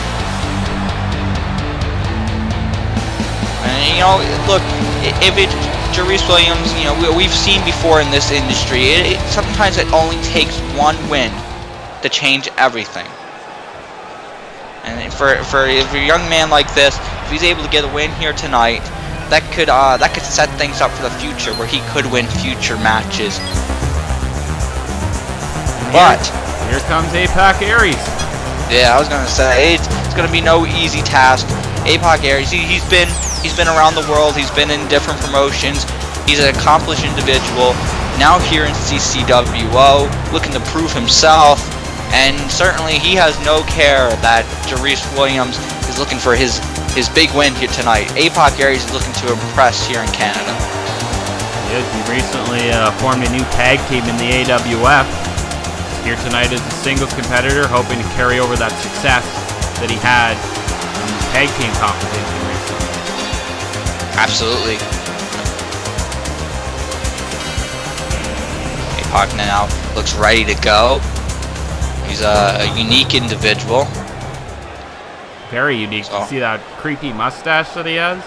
And, you know, look, if it's Jarice Williams, you know, we've seen before in this industry, sometimes it only takes one win to change everything. And for a young man like this, if he's able to get a win here tonight, that could set things up for the future, where he could win future matches. But here comes APAC Aries. Yeah, I was gonna say it's gonna be no easy task. APAC Aries, he's been around the world. He's been in different promotions. He's an accomplished individual. Now here in CCWO, looking to prove himself. And certainly he has no care that Jarice Williams is looking for his big win here tonight. APAC Aries is looking to impress here in Canada. Yes, he recently formed a new tag team in the AWF. Here tonight as a singles competitor, hoping to carry over that success that he had in the tag team competition recently. Absolutely. APAC now looks ready to go. He's a unique individual. Very unique. So. You see that creepy mustache that he has?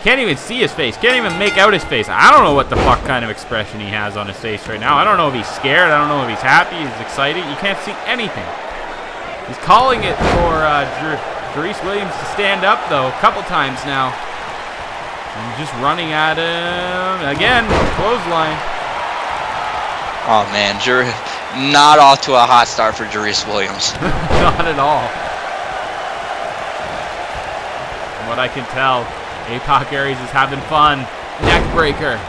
Can't even see his face. Can't even make out his face. I don't know what the fuck kind of expression he has on his face right now. I don't know if he's scared. I don't know if he's happy. He's excited. You can't see anything. He's calling it for Jarice Williams to stand up, though, a couple times now. And just running at him. Again, clothesline. Oh, man. Not off to a hot start for Jarice Williams. Not at all. From what I can tell, APAC Aries is having fun. Neck breaker.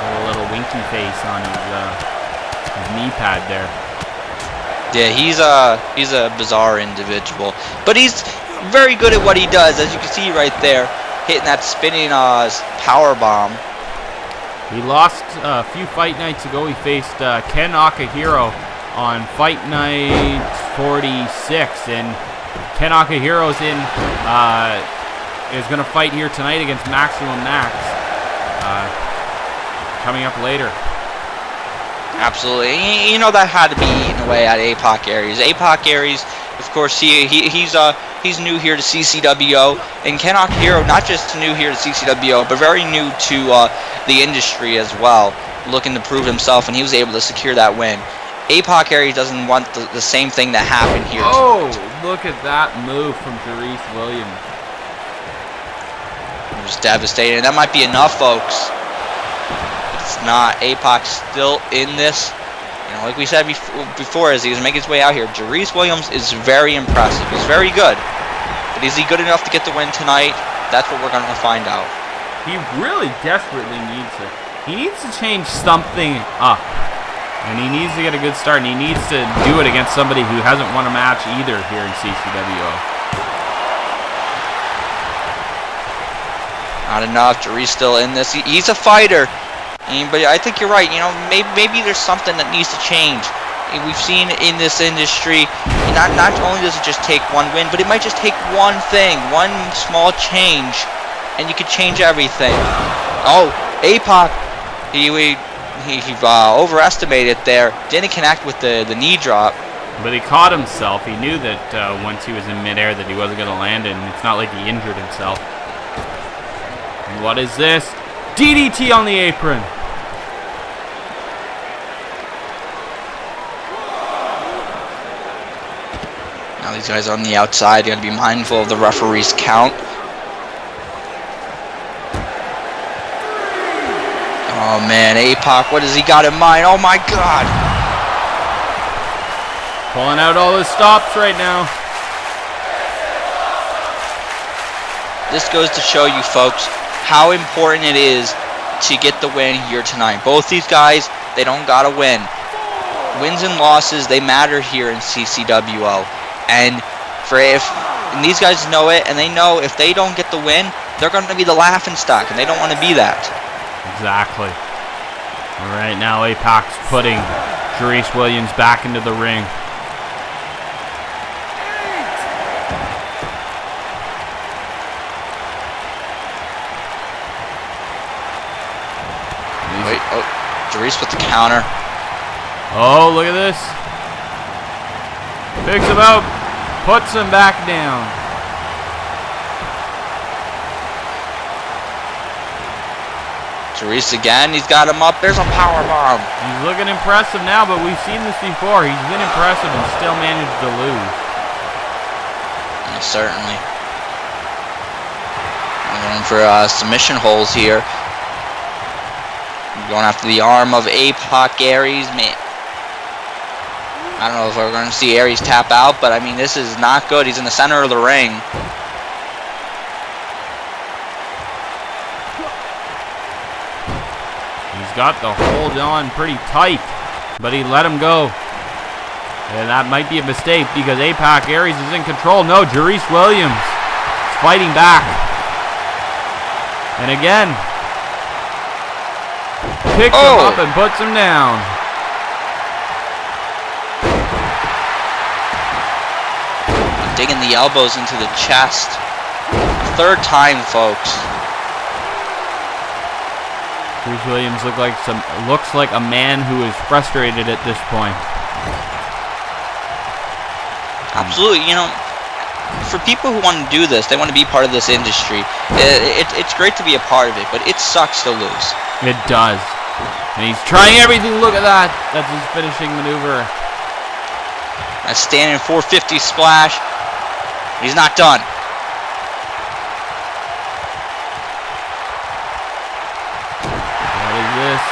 A little winky face on his knee pad there. Yeah, he's a bizarre individual, but he's very good at what he does, as you can see right there, hitting that spinning power bomb. He lost a few fight nights ago. He faced Ken Akahiro on Fight Night 46, and Ken Akahiro's is going to fight here tonight against Maximum Max. Coming up later. Absolutely. You know that had to be eaten away at APOC Aries. APOC Aries, of course, he's new here to CCWO, and Ken Akahiro not just new here to CCWO, but very new to the industry as well, looking to prove himself, and he was able to secure that win. APOC Aries doesn't want the same thing that happened here. Oh, look at that move from Jerice Williams. It was devastating. That might be enough, folks. It's not. APOC's still in this. You know, like we said before, as he was making his way out here, Jerice Williams is very impressive. He's very good. But is he good enough to get the win tonight? That's what we're going to find out. He really desperately needs it. He needs to change something up. And he needs to get a good start. And he needs to do it against somebody who hasn't won a match either here in CCWO. Not enough. Jerice still in this. He's a fighter. But I think you're right. You know, maybe there's something that needs to change. We've seen in this industry, not only does it just take one win, but it might just take one thing, one small change, and you could change everything. Oh, APOC, he overestimated there. Didn't connect with the knee drop. But he caught himself. He knew that once he was in midair that he wasn't going to land it, and it's not like he injured himself. And what is this? DDT on the apron. Now these guys on the outside got to be mindful of the referee's count. Oh man, APOC, what has he got in mind? Oh my God! Pulling out all his stops right now. This goes to show you, folks, how important it is to get the win here tonight. Both these guys, they don't gotta win. Wins and losses, they matter here in CCWO. And these guys know it, and they know if they don't get the win, they're going to be the laughingstock, and they don't want to be that. Exactly. All right, now APOC's putting Jerice Williams back into the ring. Wait, oh, Jerice with the counter. Oh, look at this. Picks him up, puts him back down. Jerice again, he's got him up. There's a power bomb. He's looking impressive now, but we've seen this before. He's been impressive and still managed to lose. Yeah, certainly. I'm going for submission holes here. Going after the arm of APOC Aries. Man, I don't know if we're going to see Aries tap out, but I mean, this is not good. He's in the center of the ring. He's got the hold on pretty tight, but he let him go. And that might be a mistake because APOC Aries is in control. No, Jerice Williams is fighting back. And again, picks him up and puts him down. Digging the elbows into the chest. Third time, folks. Jerice Williams looks like a man who is frustrated at this point. Absolutely, you know, for people who want to do this, they want to be part of this industry. It's great to be a part of it, but it sucks to lose. It does. And he's trying everything. Look at that. That's his finishing maneuver. A standing 450 splash. He's not done. What is this?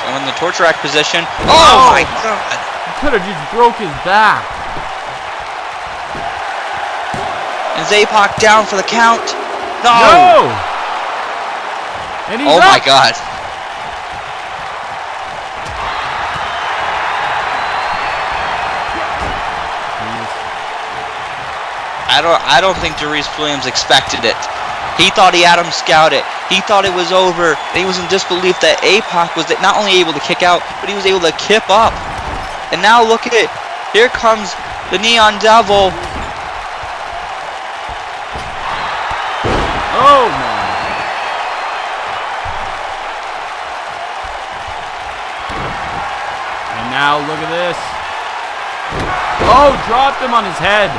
So in the torture rack position. Oh my God! He could have just broke his back. Is APOC down for the count? No! And he's oh up. my God! I don't think Darius Williams expected it. He thought he had him scouted. He thought it was over. And he was in disbelief that APOC was not only able to kick out, but he was able to kip up. And now look at it. Here comes the Neon Devil. Oh, man. And now look at this. Oh, dropped him on his head.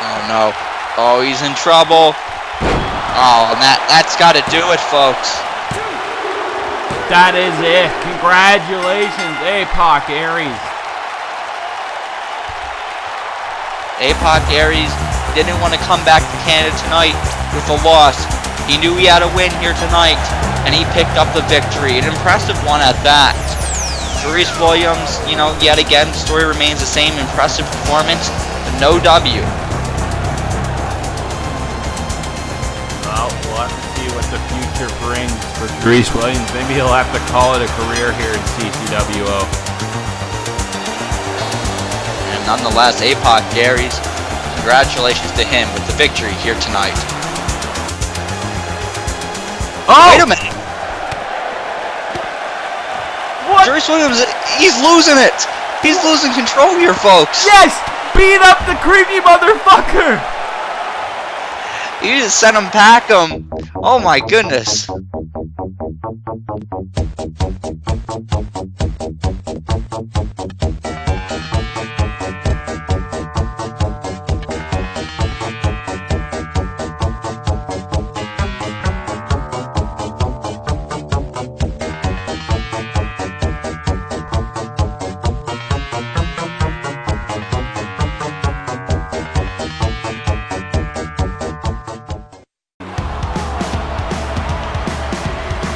Oh no. Oh, he's in trouble. Oh, and that's got to do it, folks. That is it. Congratulations, APOC Aries. APOC Aries didn't want to come back to Canada tonight with a loss. He knew he had a win here tonight, and he picked up the victory. An impressive one at that. Darius Williams, you know, yet again, the story remains the same. Impressive performance, but no W. Well, we'll have to see what the future brings for Darius Williams. Maybe he'll have to call it a career here in CCWO. And nonetheless, APOC Aries, congratulations to him with the victory here tonight. Oh! Wait a minute! What? Darius Williams, he's losing it! He's losing control here, folks! Yes! Beat up the creepy motherfucker! You just sent him packing. Oh my goodness.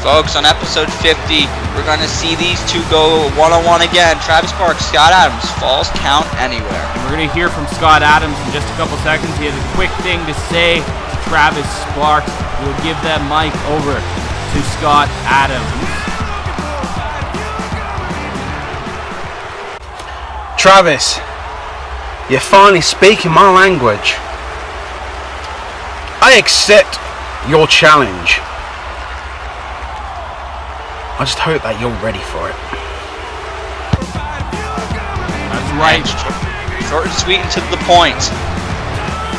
Folks, on episode 50, we're going to see these two go one-on-one again. Travis Sparks, Scott Adams, Falls Count Anywhere. And we're going to hear from Scott Adams in just a couple seconds. He has a quick thing to say to Travis Sparks. We'll give that mic over to Scott Adams. Travis, you're finally speaking my language. I accept your challenge. I just hope that you're ready for it. That's right. Short and sweet and to the point.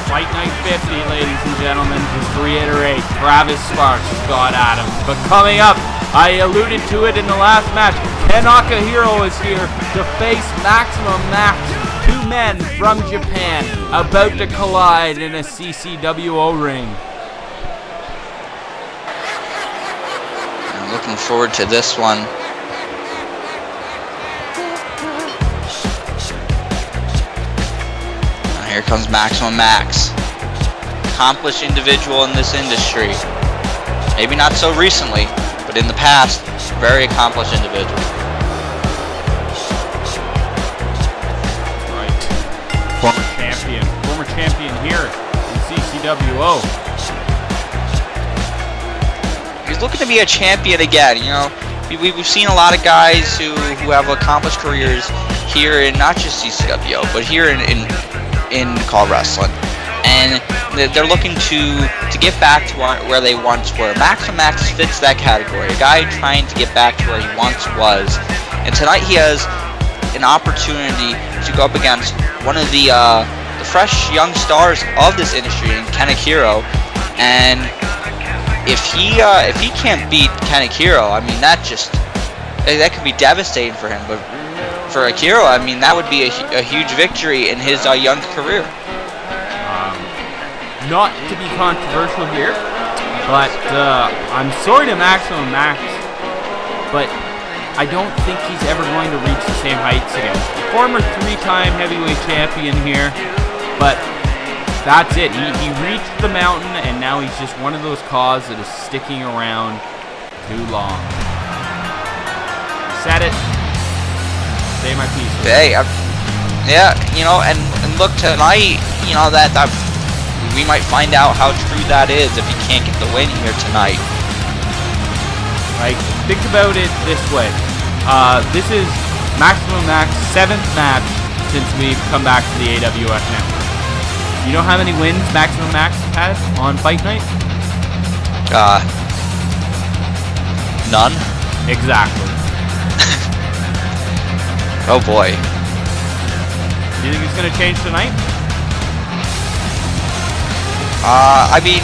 Fight Night 50, ladies and gentlemen. Just to reiterate, Travis Sparks, Scott Adams. But coming up, I alluded to it in the last match, Ken Akahiro is here to face Maximum Max. Two men from Japan about to collide in a CCWO ring. Looking forward to this one. Here comes Maximum Max. Accomplished individual in this industry. Maybe not so recently, but in the past, very accomplished individual. Right. Former champion here in CCWO. He's looking to be a champion again. You know, we've seen a lot of guys who have accomplished careers here in not just CCWO, but here in Call Wrestling, and they're looking to get back to where they once were. Maximum Max fits that category. A guy trying to get back to where he once was, and tonight he has an opportunity to go up against one of the fresh young stars of this industry in Ken Akahiro, and if he can't beat Ken Akahiro, I mean that could be devastating for him. But for Akahiro, I mean that would be a huge victory in his young career. Not to be controversial here, but I'm sorry to Maximum Max, but I don't think he's ever going to reach the same heights again. Former three-time heavyweight champion here, but that's it. He reached the mountain, and now he's just one of those cars that is sticking around too long. Said it. Say my piece. Hey, yeah, you know, and look tonight, you know that we might find out how true that is if he can't get the win here tonight. Like, think about it this way. This is Maximum Max's 7th match since we've come back to the AWF network. You know how many wins Maximum Max has on Fight Night? None? Exactly. Oh boy. Do you think it's going to change tonight? I mean,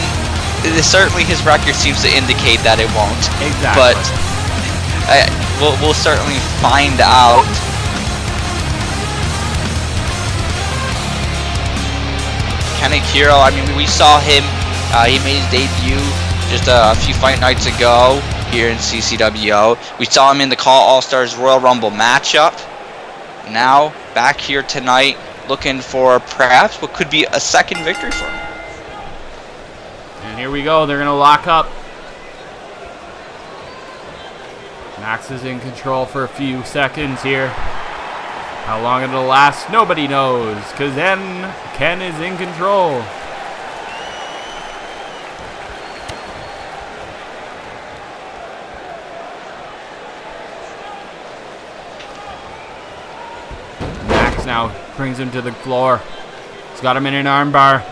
certainly his record seems to indicate that it won't. Exactly. But we'll certainly find out. Kanekiro, I mean, we saw him. He made his debut just a few fight nights ago here in CCWO. We saw him in the Call All-Stars Royal Rumble matchup. Now, back here tonight, looking for perhaps what could be a second victory for him. And here we go. They're going to lock up. Max is in control for a few seconds here. How long it'll last, nobody knows, because then Ken is in control. Max now brings him to the floor. He's got him in an armbar.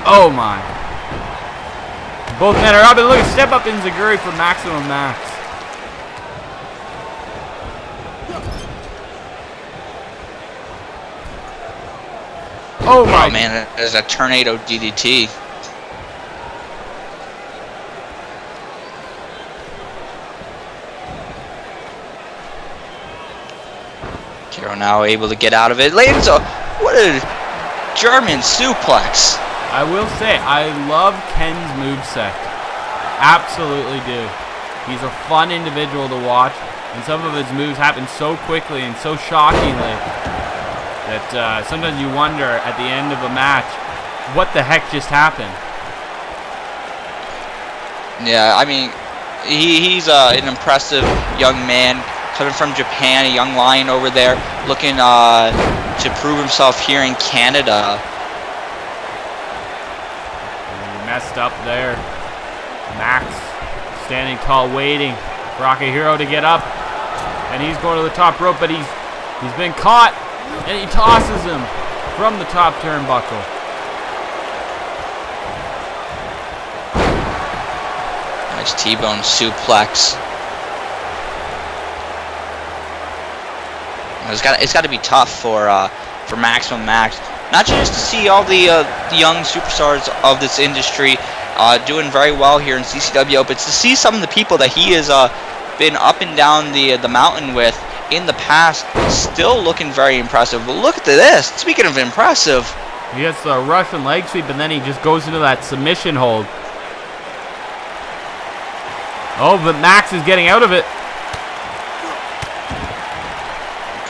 Oh my. Both men are up, and look at step up Enziguri for Maximum Max. Oh my. Oh man, there's a tornado DDT. Kiro now able to get out of it. Lands a, what a German suplex. I will say, I love Ken's moveset. Absolutely do. He's a fun individual to watch, and some of his moves happen so quickly and so shockingly that sometimes you wonder at the end of a match, what the heck just happened? Yeah, I mean, he's an impressive young man coming from Japan, a young lion over there, looking to prove himself here in Canada. He messed up there. Max standing tall, waiting for Akihiro to get up, and he's going to the top rope, but he's been caught. And he tosses him from the top turnbuckle. Nice T-bone suplex. It's got to be tough for Maximum Max, not just to see all the young superstars of this industry doing very well here in CCWO, but to see some of the people that he has been up and down the mountain with in the past, still looking very impressive. But look at this. Speaking of impressive, he gets the Russian leg sweep, and then he just goes into that submission hold. Oh, but Max is getting out of it.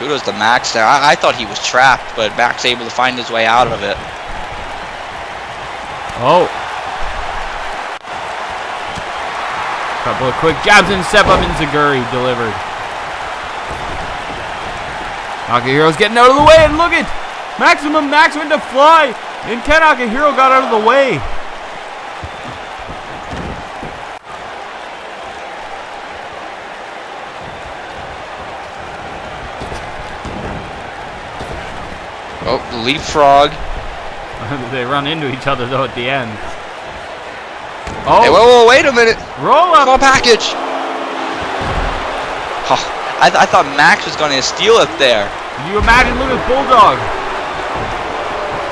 Kudos to Max there. I thought he was trapped, but Max able to find his way out of it. Oh. Couple of quick jabs and step up in Zaguri delivered. Akihiro's getting out of the way, and look at Maximum Max went to fly, and Ken Akihiro got out of the way. Oh, the leapfrog. They run into each other though at the end. Oh, hey, whoa, wait a minute. Roll up. Small package. Oh, I thought Max was going to steal it there. Can you imagine? Look at Bulldog.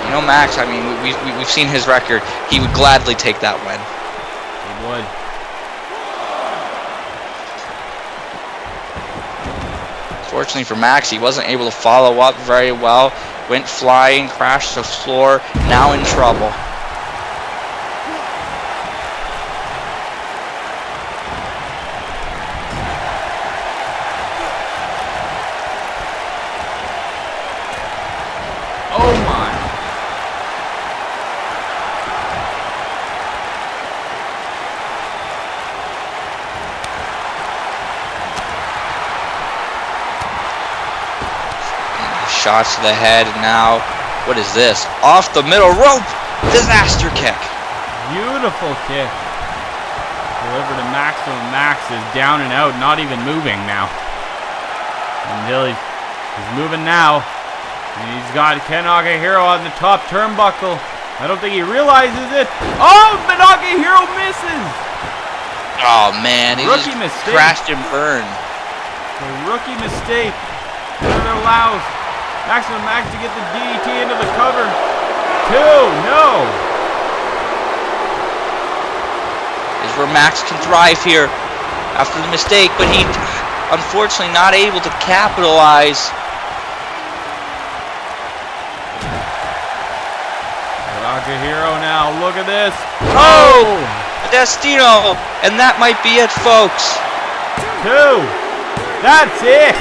You know, Max, I mean, we've seen his record. He would gladly take that win. He would. Fortunately for Max, he wasn't able to follow up very well. Went flying, crashed the floor, now in trouble. Oh my. Shots to the head, and now, what is this? Off the middle rope! Disaster kick! Beautiful kick. Deliver to Maximum. Max is down and out, not even moving now. Until he's moving now. And he's got Ken Nakahiro on the top turnbuckle. I don't think he realizes it. Oh, but Nakahiro misses. Oh man, he Rookie just mistake. crashed and burned. A rookie mistake. And it allows Maximum Max to get the DDT into the cover. 2, no. Is where Max can thrive here after the mistake, but he unfortunately not able to capitalize. Nakahiro now, look at this. Oh! Destino! And that might be it, folks. 2. That's it.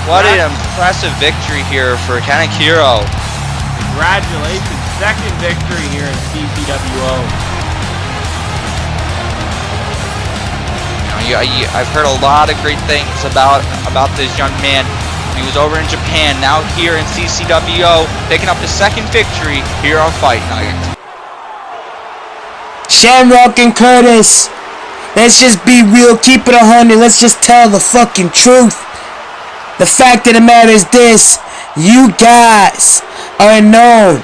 What an impressive victory here for Kanekiro. Congratulations, second victory here in CCWO. I've heard a lot of great things about this young man. He was over in Japan, now here in CCWO, picking up his second victory here on Fight Night. Shamrock and Curtis, let's just be real, keep it 100, let's just tell the fucking truth. The fact of the matter is this, you guys are known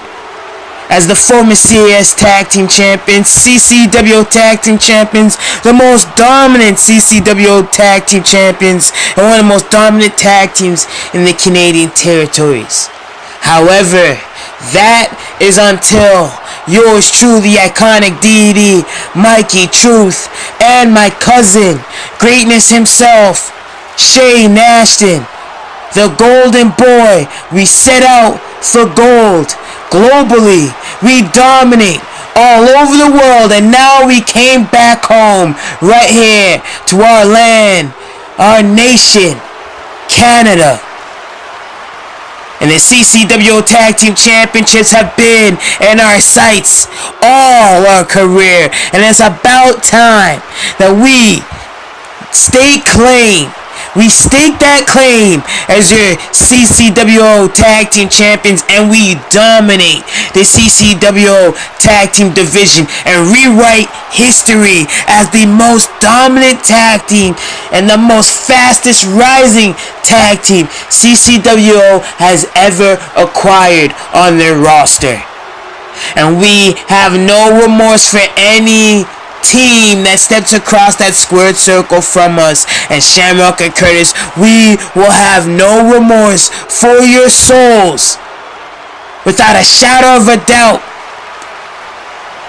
as the former CAS Tag Team Champions, CCWO Tag Team Champions, the most dominant CCWO Tag Team Champions, and one of the most dominant tag teams in the Canadian territories. However, that is until yours truly, iconic deity, Mikey Truth, and my cousin, greatness himself, Shane Ashton, the Golden Boy. We set out for gold. Globally, we dominate all over the world, and now we came back home, right here to our land, our nation, Canada. And the CCWO Tag Team Championships have been in our sights all our career, and it's about time that we stake claim. We stake that claim as your CCWO Tag Team Champions, and we dominate the CCWO Tag Team Division and rewrite history as the most dominant tag team and the most fastest rising tag team CCWO has ever acquired on their roster. And we have no remorse for any team that steps across that squared circle from us. And Shamrock and Curtis, we will have no remorse for your souls. Without a shadow of a doubt,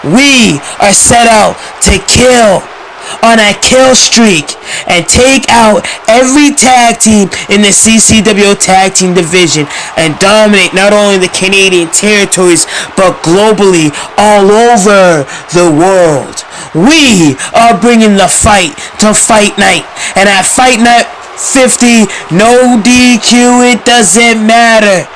we are set out to kill on a kill streak and take out every tag team in the CCWO Tag Team Division and dominate not only the Canadian territories but globally all over the world. We are bringing the fight to Fight Night, and at Fight Night 50, no DQ, it doesn't matter.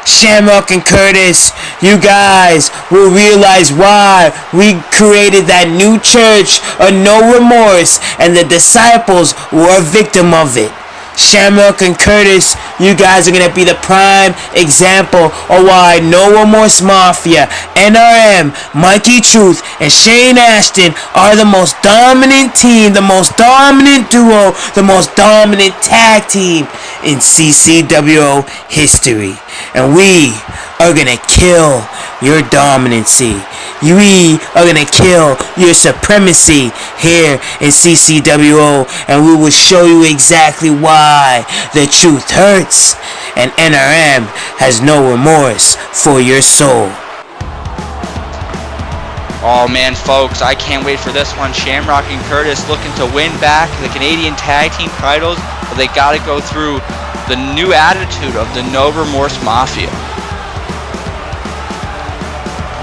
Shamrock and Curtis, you guys will realize why we created that new church of no remorse, and the disciples were a victim of it. Shamrock and Curtis, you guys are going to be the prime example of why No Remorse Mafia, NRM, Mikey Truth, and Shane Ashton are the most dominant team, the most dominant duo, the most dominant tag team in CCWO history. And we are going to kill your dominancy. We are going to kill your supremacy here in CCWO, and we will show you exactly why the truth hurts and NRM has no remorse for your soul. Oh man, folks, I can't wait for this one. Shamrock and Curtis looking to win back the Canadian Tag Team titles, but they got to go through the new attitude of the No Remorse Mafia.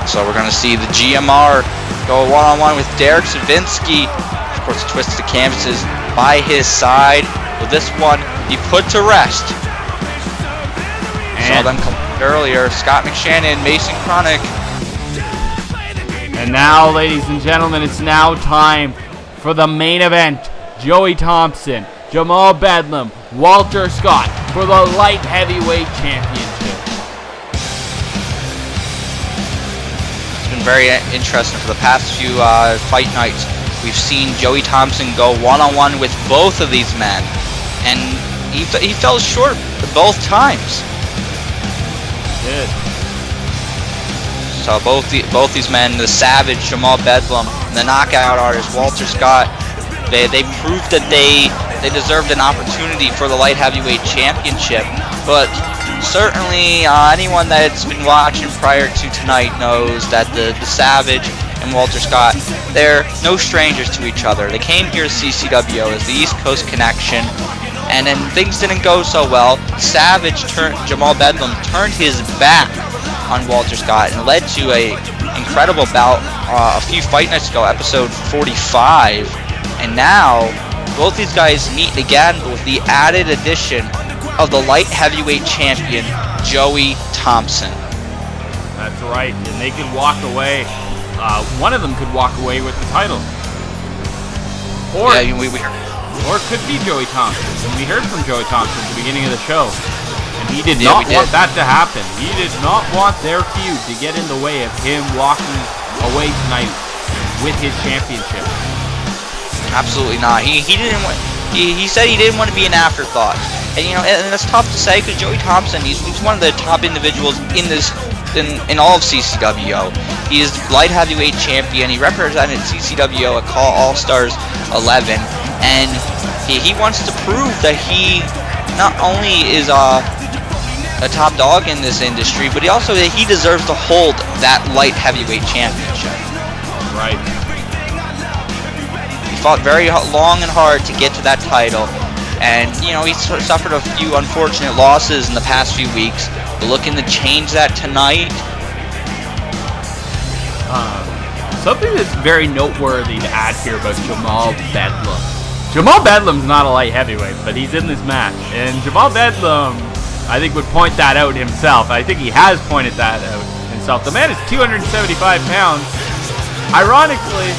So we're going to see the GMR go one-on-one with Derek Savinsky. Of course, Twist the Canvases by his side. Will this one be put to rest? Saw them come earlier. Scott McShannon, Mason Chronic. And now, ladies and gentlemen, it's now time for the main event. Joey Thompson, Jamal Bedlam, Walter Scott for the light heavyweight championship. It's been very interesting. For the past few fight nights, we've seen Joey Thompson go one-on-one with both of these men, and he fell short both times. He did. So both these men, the Savage, Jamal Bedlam, and the knockout artist Walter Scott, they proved that they deserved an opportunity for the light heavyweight championship. But certainly anyone that's been watching prior to tonight knows that the Savage and Walter Scott, they're no strangers to each other. They came here to CCWO as the East Coast Connection, and then things didn't go so well. Jamal Bedlam turned his back on Walter Scott and led to a incredible bout a few fight nights ago, episode 45. And now both these guys meet again with the added addition of the light heavyweight champion Joey Thompson. That's right, and they could walk away. One of them could walk away with the title, or yeah, or it could be Joey Thompson. And we heard from Joey Thompson at the beginning of the show, and he did not want that to happen. He did not want their feud to get in the way of him walking away tonight with his championship. Absolutely not. He didn't want. He said he didn't want to be an afterthought, and and that's tough to say because Joey Thompson, he's one of the top individuals in all of CCWO. He is light heavyweight champion. He represented CCWO at Call All Stars 11, and he wants to prove that he not only is a top dog in this industry, but he deserves to hold that light heavyweight championship. Right. Fought very long and hard to get to that title, and he suffered a few unfortunate losses in the past few weeks. But looking to change that tonight. Something that's very noteworthy to add here about Jamal Bedlam. Jamal Bedlam's not a light heavyweight, but he's in this match, and Jamal Bedlam, I think, would point that out himself. I think he has pointed that out himself. The man is 275 pounds. Ironically,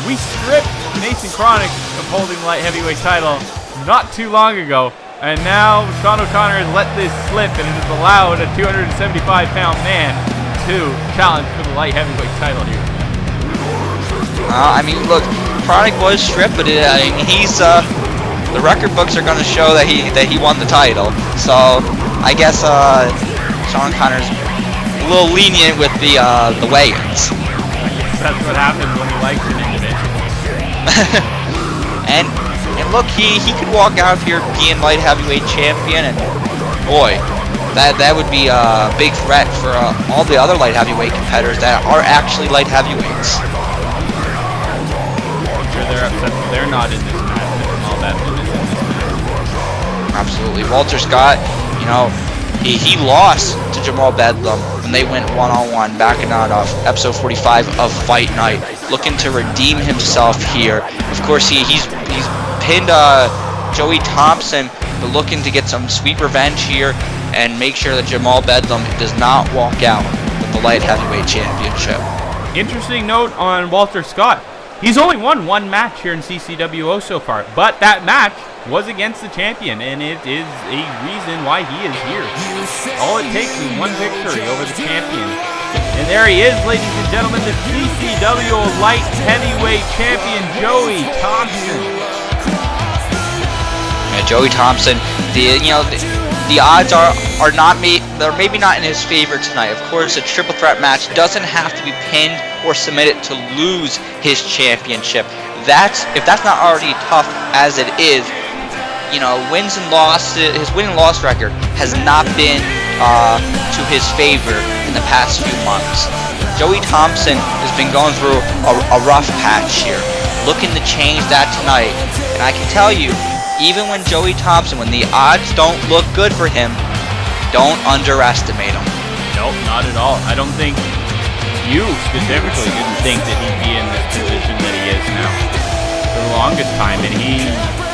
we stripped Mason Chronic of holding the light heavyweight title not too long ago, and now Sean O'Connor has let this slip and it has allowed a 275-pound man to challenge for the light heavyweight title here. I mean, look, Chronic was stripped, but he's the record books are going to show that he won the title. So I guess Sean O'Connor's a little lenient with the weigh-ins. I guess that's what happens when he likes an individual. and look, he could walk out here being light heavyweight champion, and boy, that would be a big threat for all the other light heavyweight competitors that are actually light heavyweights. I'm sure they're upset that they're not in this match. All that is in this match. Absolutely, Walter Scott, he lost to Jamal Bedlam when they went one-on-one back in episode 45 of Fight Night, looking to redeem himself here. Of course, he's pinned Joey Thompson, but looking to get some sweet revenge here and make sure that Jamal Bedlam does not walk out with the light heavyweight championship. Interesting note on Walter Scott. He's only won one match here in CCWO so far, but that match was against the champion, and it is a reason why he is here. All it takes is one victory over the champion. And there he is, ladies and gentlemen, the CCWO light heavyweight champion, Joey Thompson. Yeah, Joey Thompson, the odds are not they're maybe not in his favor tonight. Of course, a triple threat match doesn't have to be pinned or submitted to lose his championship. If that's not already tough as it is, wins and losses, his win and loss record has not been to his favor in the past few months. Joey Thompson has been going through a rough patch here, looking to change that tonight. And I can tell you, even when Joey Thompson, when the odds don't look good for him, don't underestimate him. Nope, not at all. I don't think you specifically didn't think that he'd be in this position that he is now for the longest time, and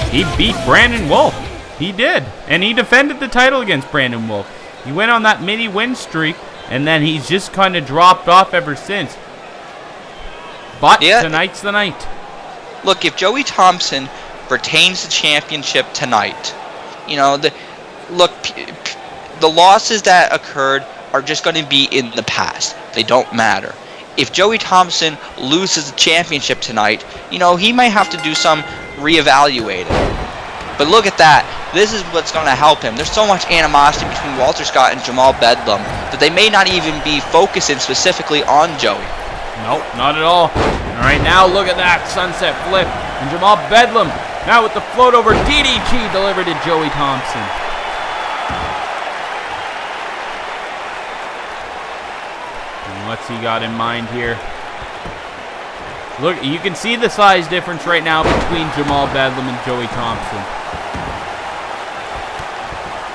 he beat Brandon Wolf. He did, and he defended the title against Brandon Wolf. He went on that mini win streak, and then he's just kind of dropped off ever since. But tonight's the night. Look, if Joey Thompson retains the championship tonight, the losses that occurred are just going to be in the past. They don't matter. if Joey Thompson loses the championship tonight, you know, he might have to do some reevaluating. But look at that. This is what's going to help him. There's so much animosity between Walter Scott and Jamal Bedlam that they may not even be focusing specifically on Joey. Nope, not at all. All right, now look at that sunset flip. And Jamal Bedlam now with the float over DDT delivered to Joey Thompson. And what's he got in mind here? Look, you can see the size difference right now between Jamal Bedlam and Joey Thompson.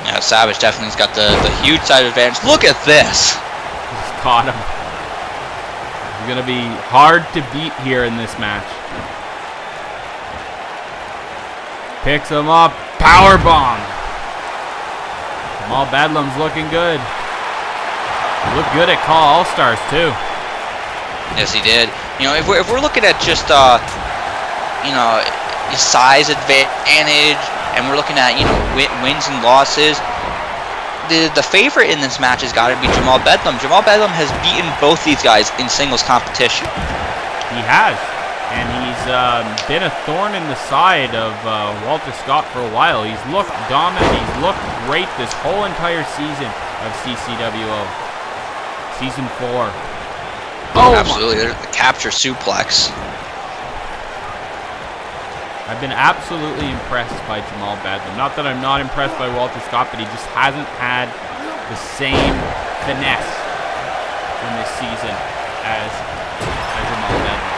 Yeah, Savage definitely's got the huge size advantage. Look at this. Just caught him. It's going to be hard to beat here in this match. Picks him up. Power bomb. Jamal Bedlam's looking good. Look good at Call All-Stars too. Yes, he did. You know, if we're looking at just you know, size advantage, and we're looking at, you know, wins and losses, the favorite in this match has got to be Jamal Bedlam. Jamal Bedlam has beaten both these guys in singles competition. He has, and he's been a thorn in the side of Walter Scott for a while. He's looked dominant. He's looked great this whole entire season of CCWO. Season 4. Oh, absolutely. There's the capture suplex. I've been absolutely impressed by Jamal Bedlam. Not that I'm not impressed by Walter Scott, but he just hasn't had the same finesse in this season as Jamal Bedlam.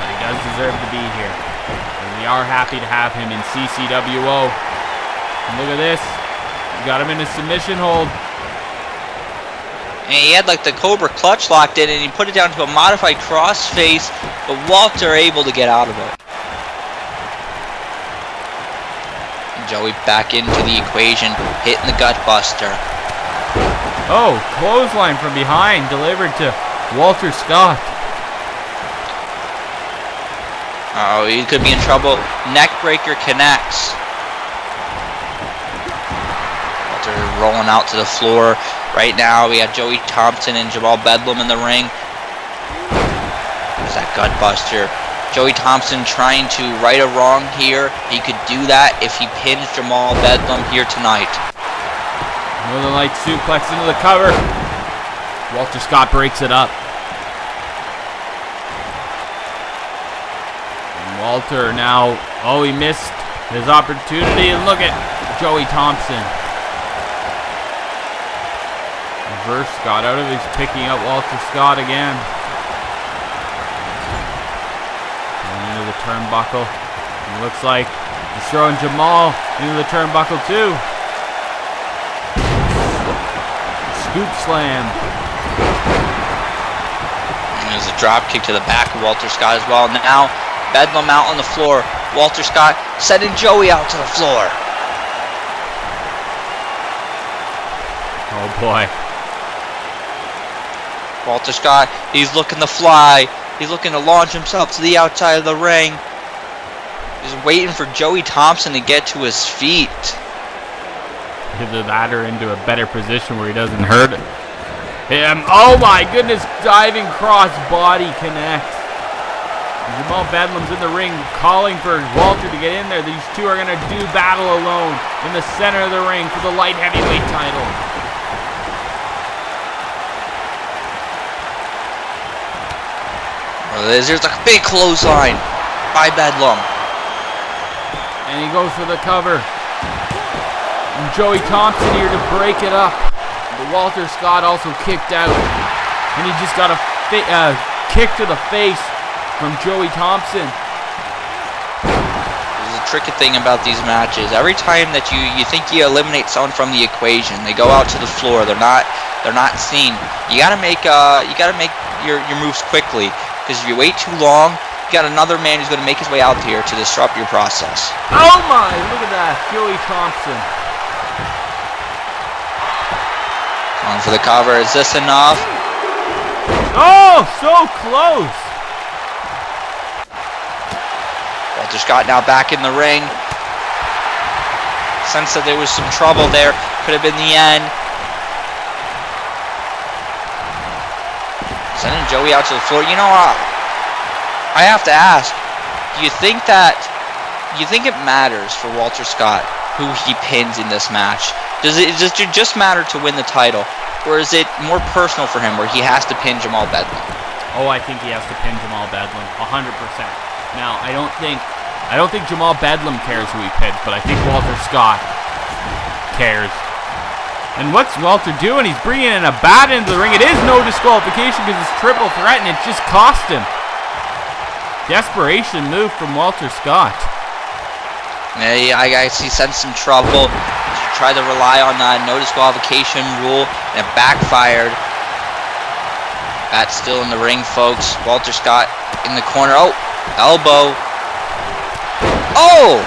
But he does deserve to be here. And we are happy to have him in CCWO. And look at this. We got him in a submission hold. And he had like the Cobra clutch locked in, and he put it down to a modified crossface, but Walter able to get out of it. And Joey back into the equation, hitting the gut buster. Oh, clothesline from behind delivered to Walter Scott. Oh, he could be in trouble. Neckbreaker connects. Walter rolling out to the floor. Right now, we have Joey Thompson and Jamal Bedlam in the ring. There's that gut buster. Joey Thompson trying to right a wrong here. He could do that if he pins Jamal Bedlam here tonight. Northern Light suplex into the cover. Walter Scott breaks it up. And Walter now, oh, he missed his opportunity. And look at Joey Thompson. Reverse Scott out of it. He's picking up Walter Scott again. Going into the turnbuckle. It looks like he's throwing Jamal into the turnbuckle too. Scoop slam. And there's a drop kick to the back of Walter Scott as well. Now Bedlam out on the floor. Walter Scott sending Joey out to the floor. Oh boy. Walter Scott, he's looking to fly. He's looking to launch himself to the outside of the ring. He's waiting for Joey Thompson to get to his feet. Get the ladder into a better position where he doesn't hurt him. Oh my goodness, diving cross body connects. Jamal Bedlam's in the ring calling for Walter to get in there. These two are going to do battle alone in the center of the ring for the light heavyweight title. There's a big clothesline by Bedlam. And he goes for the cover. And Joey Thompson here to break it up. But Walter Scott also kicked out. And he just got a kick to the face from Joey Thompson. There's a tricky thing about these matches. Every time that you think you eliminate someone from the equation, they go out to the floor. They're not seen. You gotta make your moves quickly. Because if you wait too long, you got another man who's going to make his way out here to disrupt your process. Oh my, look at that, Joey Thompson. Going for the cover, is this enough? Oh, so close. Walter Scott now back in the ring. Sense that there was some trouble there, could have been the end. Sending Joey out to the floor. You know what? I have to ask. Do you think it matters for Walter Scott who he pins in this match? Does it just matter to win the title, or is it more personal for him where he has to pin Jamal Bedlam? Oh, I think he has to pin Jamal Bedlam 100%. Now, I don't think Jamal Bedlam cares who he pins, but I think Walter Scott cares. And what's Walter doing? He's bringing in a bat into the ring. It is no disqualification because it's triple threat, and it just cost him. Desperation move from Walter Scott. Yeah, I guess he sensed some trouble. He tried to rely on that no disqualification rule, and it backfired. Bat's still in the ring, folks. Walter Scott in the corner. Oh, elbow. Oh!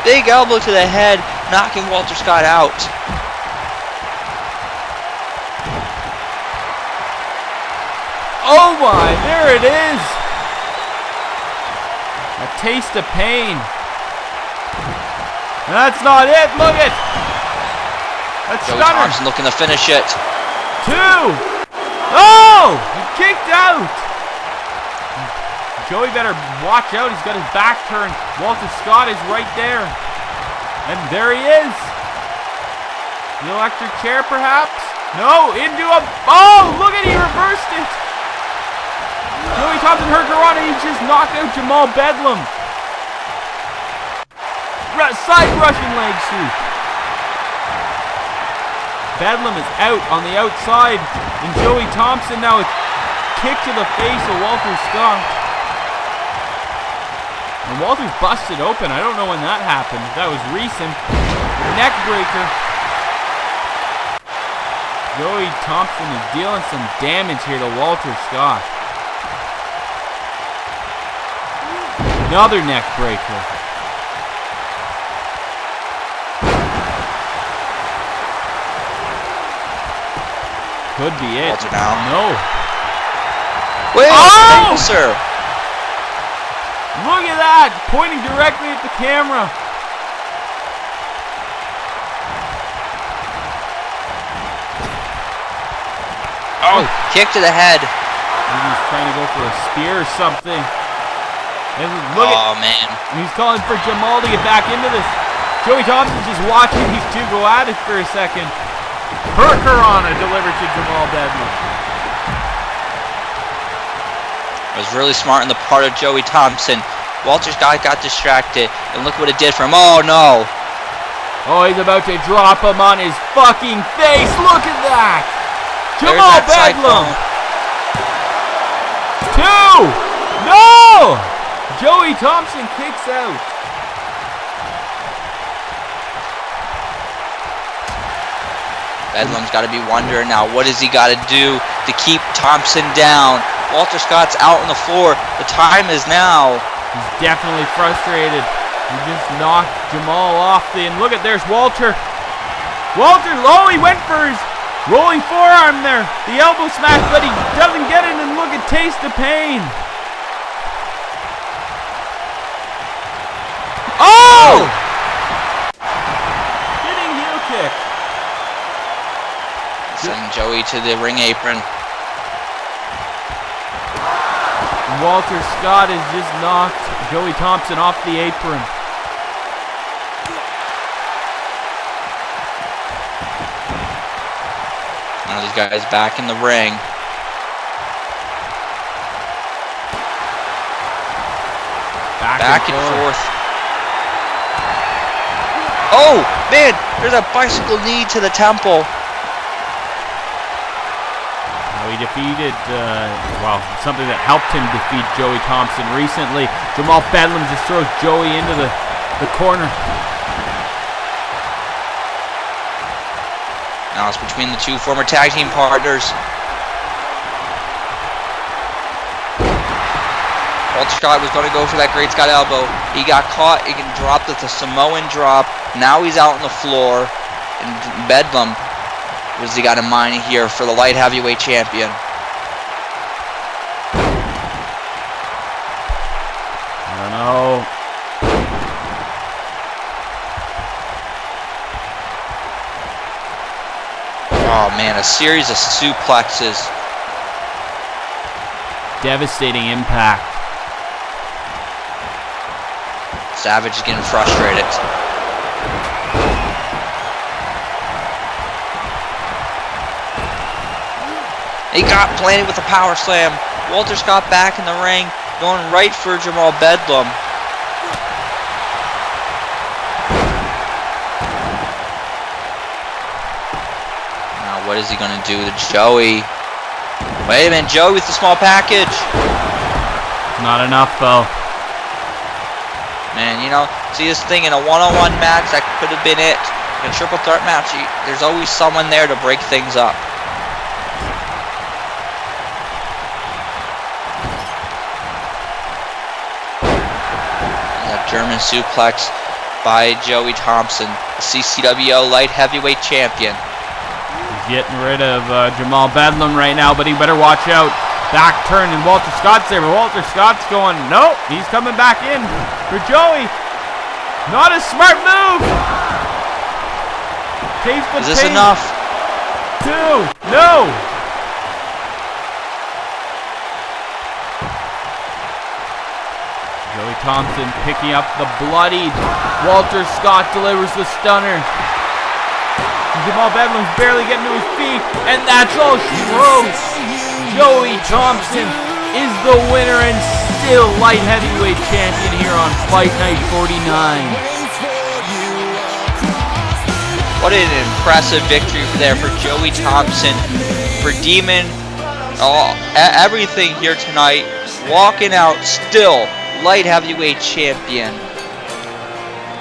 Big elbow to the head, knocking Walter Scott out. Oh my, there it is! A taste of pain. That's not it, look it! That's Joey stunner. Thompson looking to finish it. 2! Oh! He kicked out! Joey better watch out, he's got his back turned. Walter Scott is right there. And there he is. The electric chair, perhaps? No, into a... Oh, look at, he reversed it. Joey Thompson hurt Garana, he just knocked out Jamal Bedlam. Side rushing leg sweep. Bedlam is out on the outside. And Joey Thompson now a kick to the face of Walter Scott. And Walter's busted open. I don't know when that happened. That was recent. Neck breaker. Joey Thompson is dealing some damage here to Walter Scott. Another neck breaker. Could be it. Walter down. No. Wait, oh! sir. Look at that! Pointing directly at the camera. Oh, kick to the head. Maybe he's trying to go for a spear or something. And look man. He's calling for Jamal to get back into this. Joey Thompson's just watching these two go at it for a second. Hurricanrana delivered to Jamal Bedlam. It was really smart on the part of Joey Thompson. Walter Scott got distracted, and look what it did for him. Oh, no. Oh, he's about to drop him on his fucking face. Look at that. Jamal Bedlam. 2. No. Joey Thompson kicks out. Bedlam's got to be wondering now, what has he got to do to keep Thompson down? Walter Scott's out on the floor. The time is now. He's definitely frustrated. He just knocked Jamal off and look at, there's Walter. Walter, he went for his rolling forearm there. The elbow smash, but he doesn't get it, and look at taste of pain. Oh! Spinning heel kick. Sending Joey to the ring apron. Walter Scott has just knocked Joey Thompson off the apron. Now these guys back in the ring. Back and forth. Oh, man, there's a bicycle knee to the temple. He defeated, something that helped him defeat Joey Thompson recently. Jamal Bedlam just throws Joey into the corner. Now it's between the two former tag team partners. Walter Scott was going to go for that Great Scott elbow. He got caught. He can drop with a Samoan drop. Now he's out on the floor. And Bedlam, what has he got in mind here for the light heavyweight champion? I don't know. Oh man, a series of suplexes. devastating impact. Savage is getting frustrated. He got planted with a power slam. Walter Scott back in the ring, going right for Jamal Bedlam. Now what is he going to do to Joey? Wait a minute, Joey with the small package. Not enough though. Man, you know, see this thing in a one-on-one match, that could have been it. In a triple threat match, there's always someone there to break things up. German suplex by Joey Thompson, the CCWO light heavyweight champion. He's getting rid of Jamal Bedlam right now, but he better watch out. Back turn, and Walter Scott's there, but Walter Scott's going, nope, he's coming back in for Joey. Not a smart move. Is this enough? 2, no. Joey Thompson picking up the bloodied. Walter Scott delivers the stunner. Jamal Bedlam's barely getting to his feet, and that's all she wrote. Joey Thompson is the winner and still light heavyweight champion here on Fight Night 49. What an impressive victory there for Joey Thompson, for Demon. Everything here tonight, walking out still light heavyweight champion.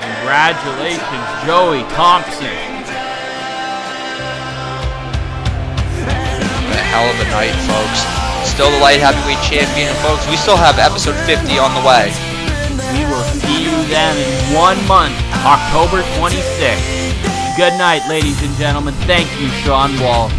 Congratulations, Joey Thompson. A hell of a night, folks. Still the light heavyweight champion, folks. We still have episode 50 on the way. We will see you then in 1 month, October 26th. Good night, ladies and gentlemen. Thank you, Sean Walsh.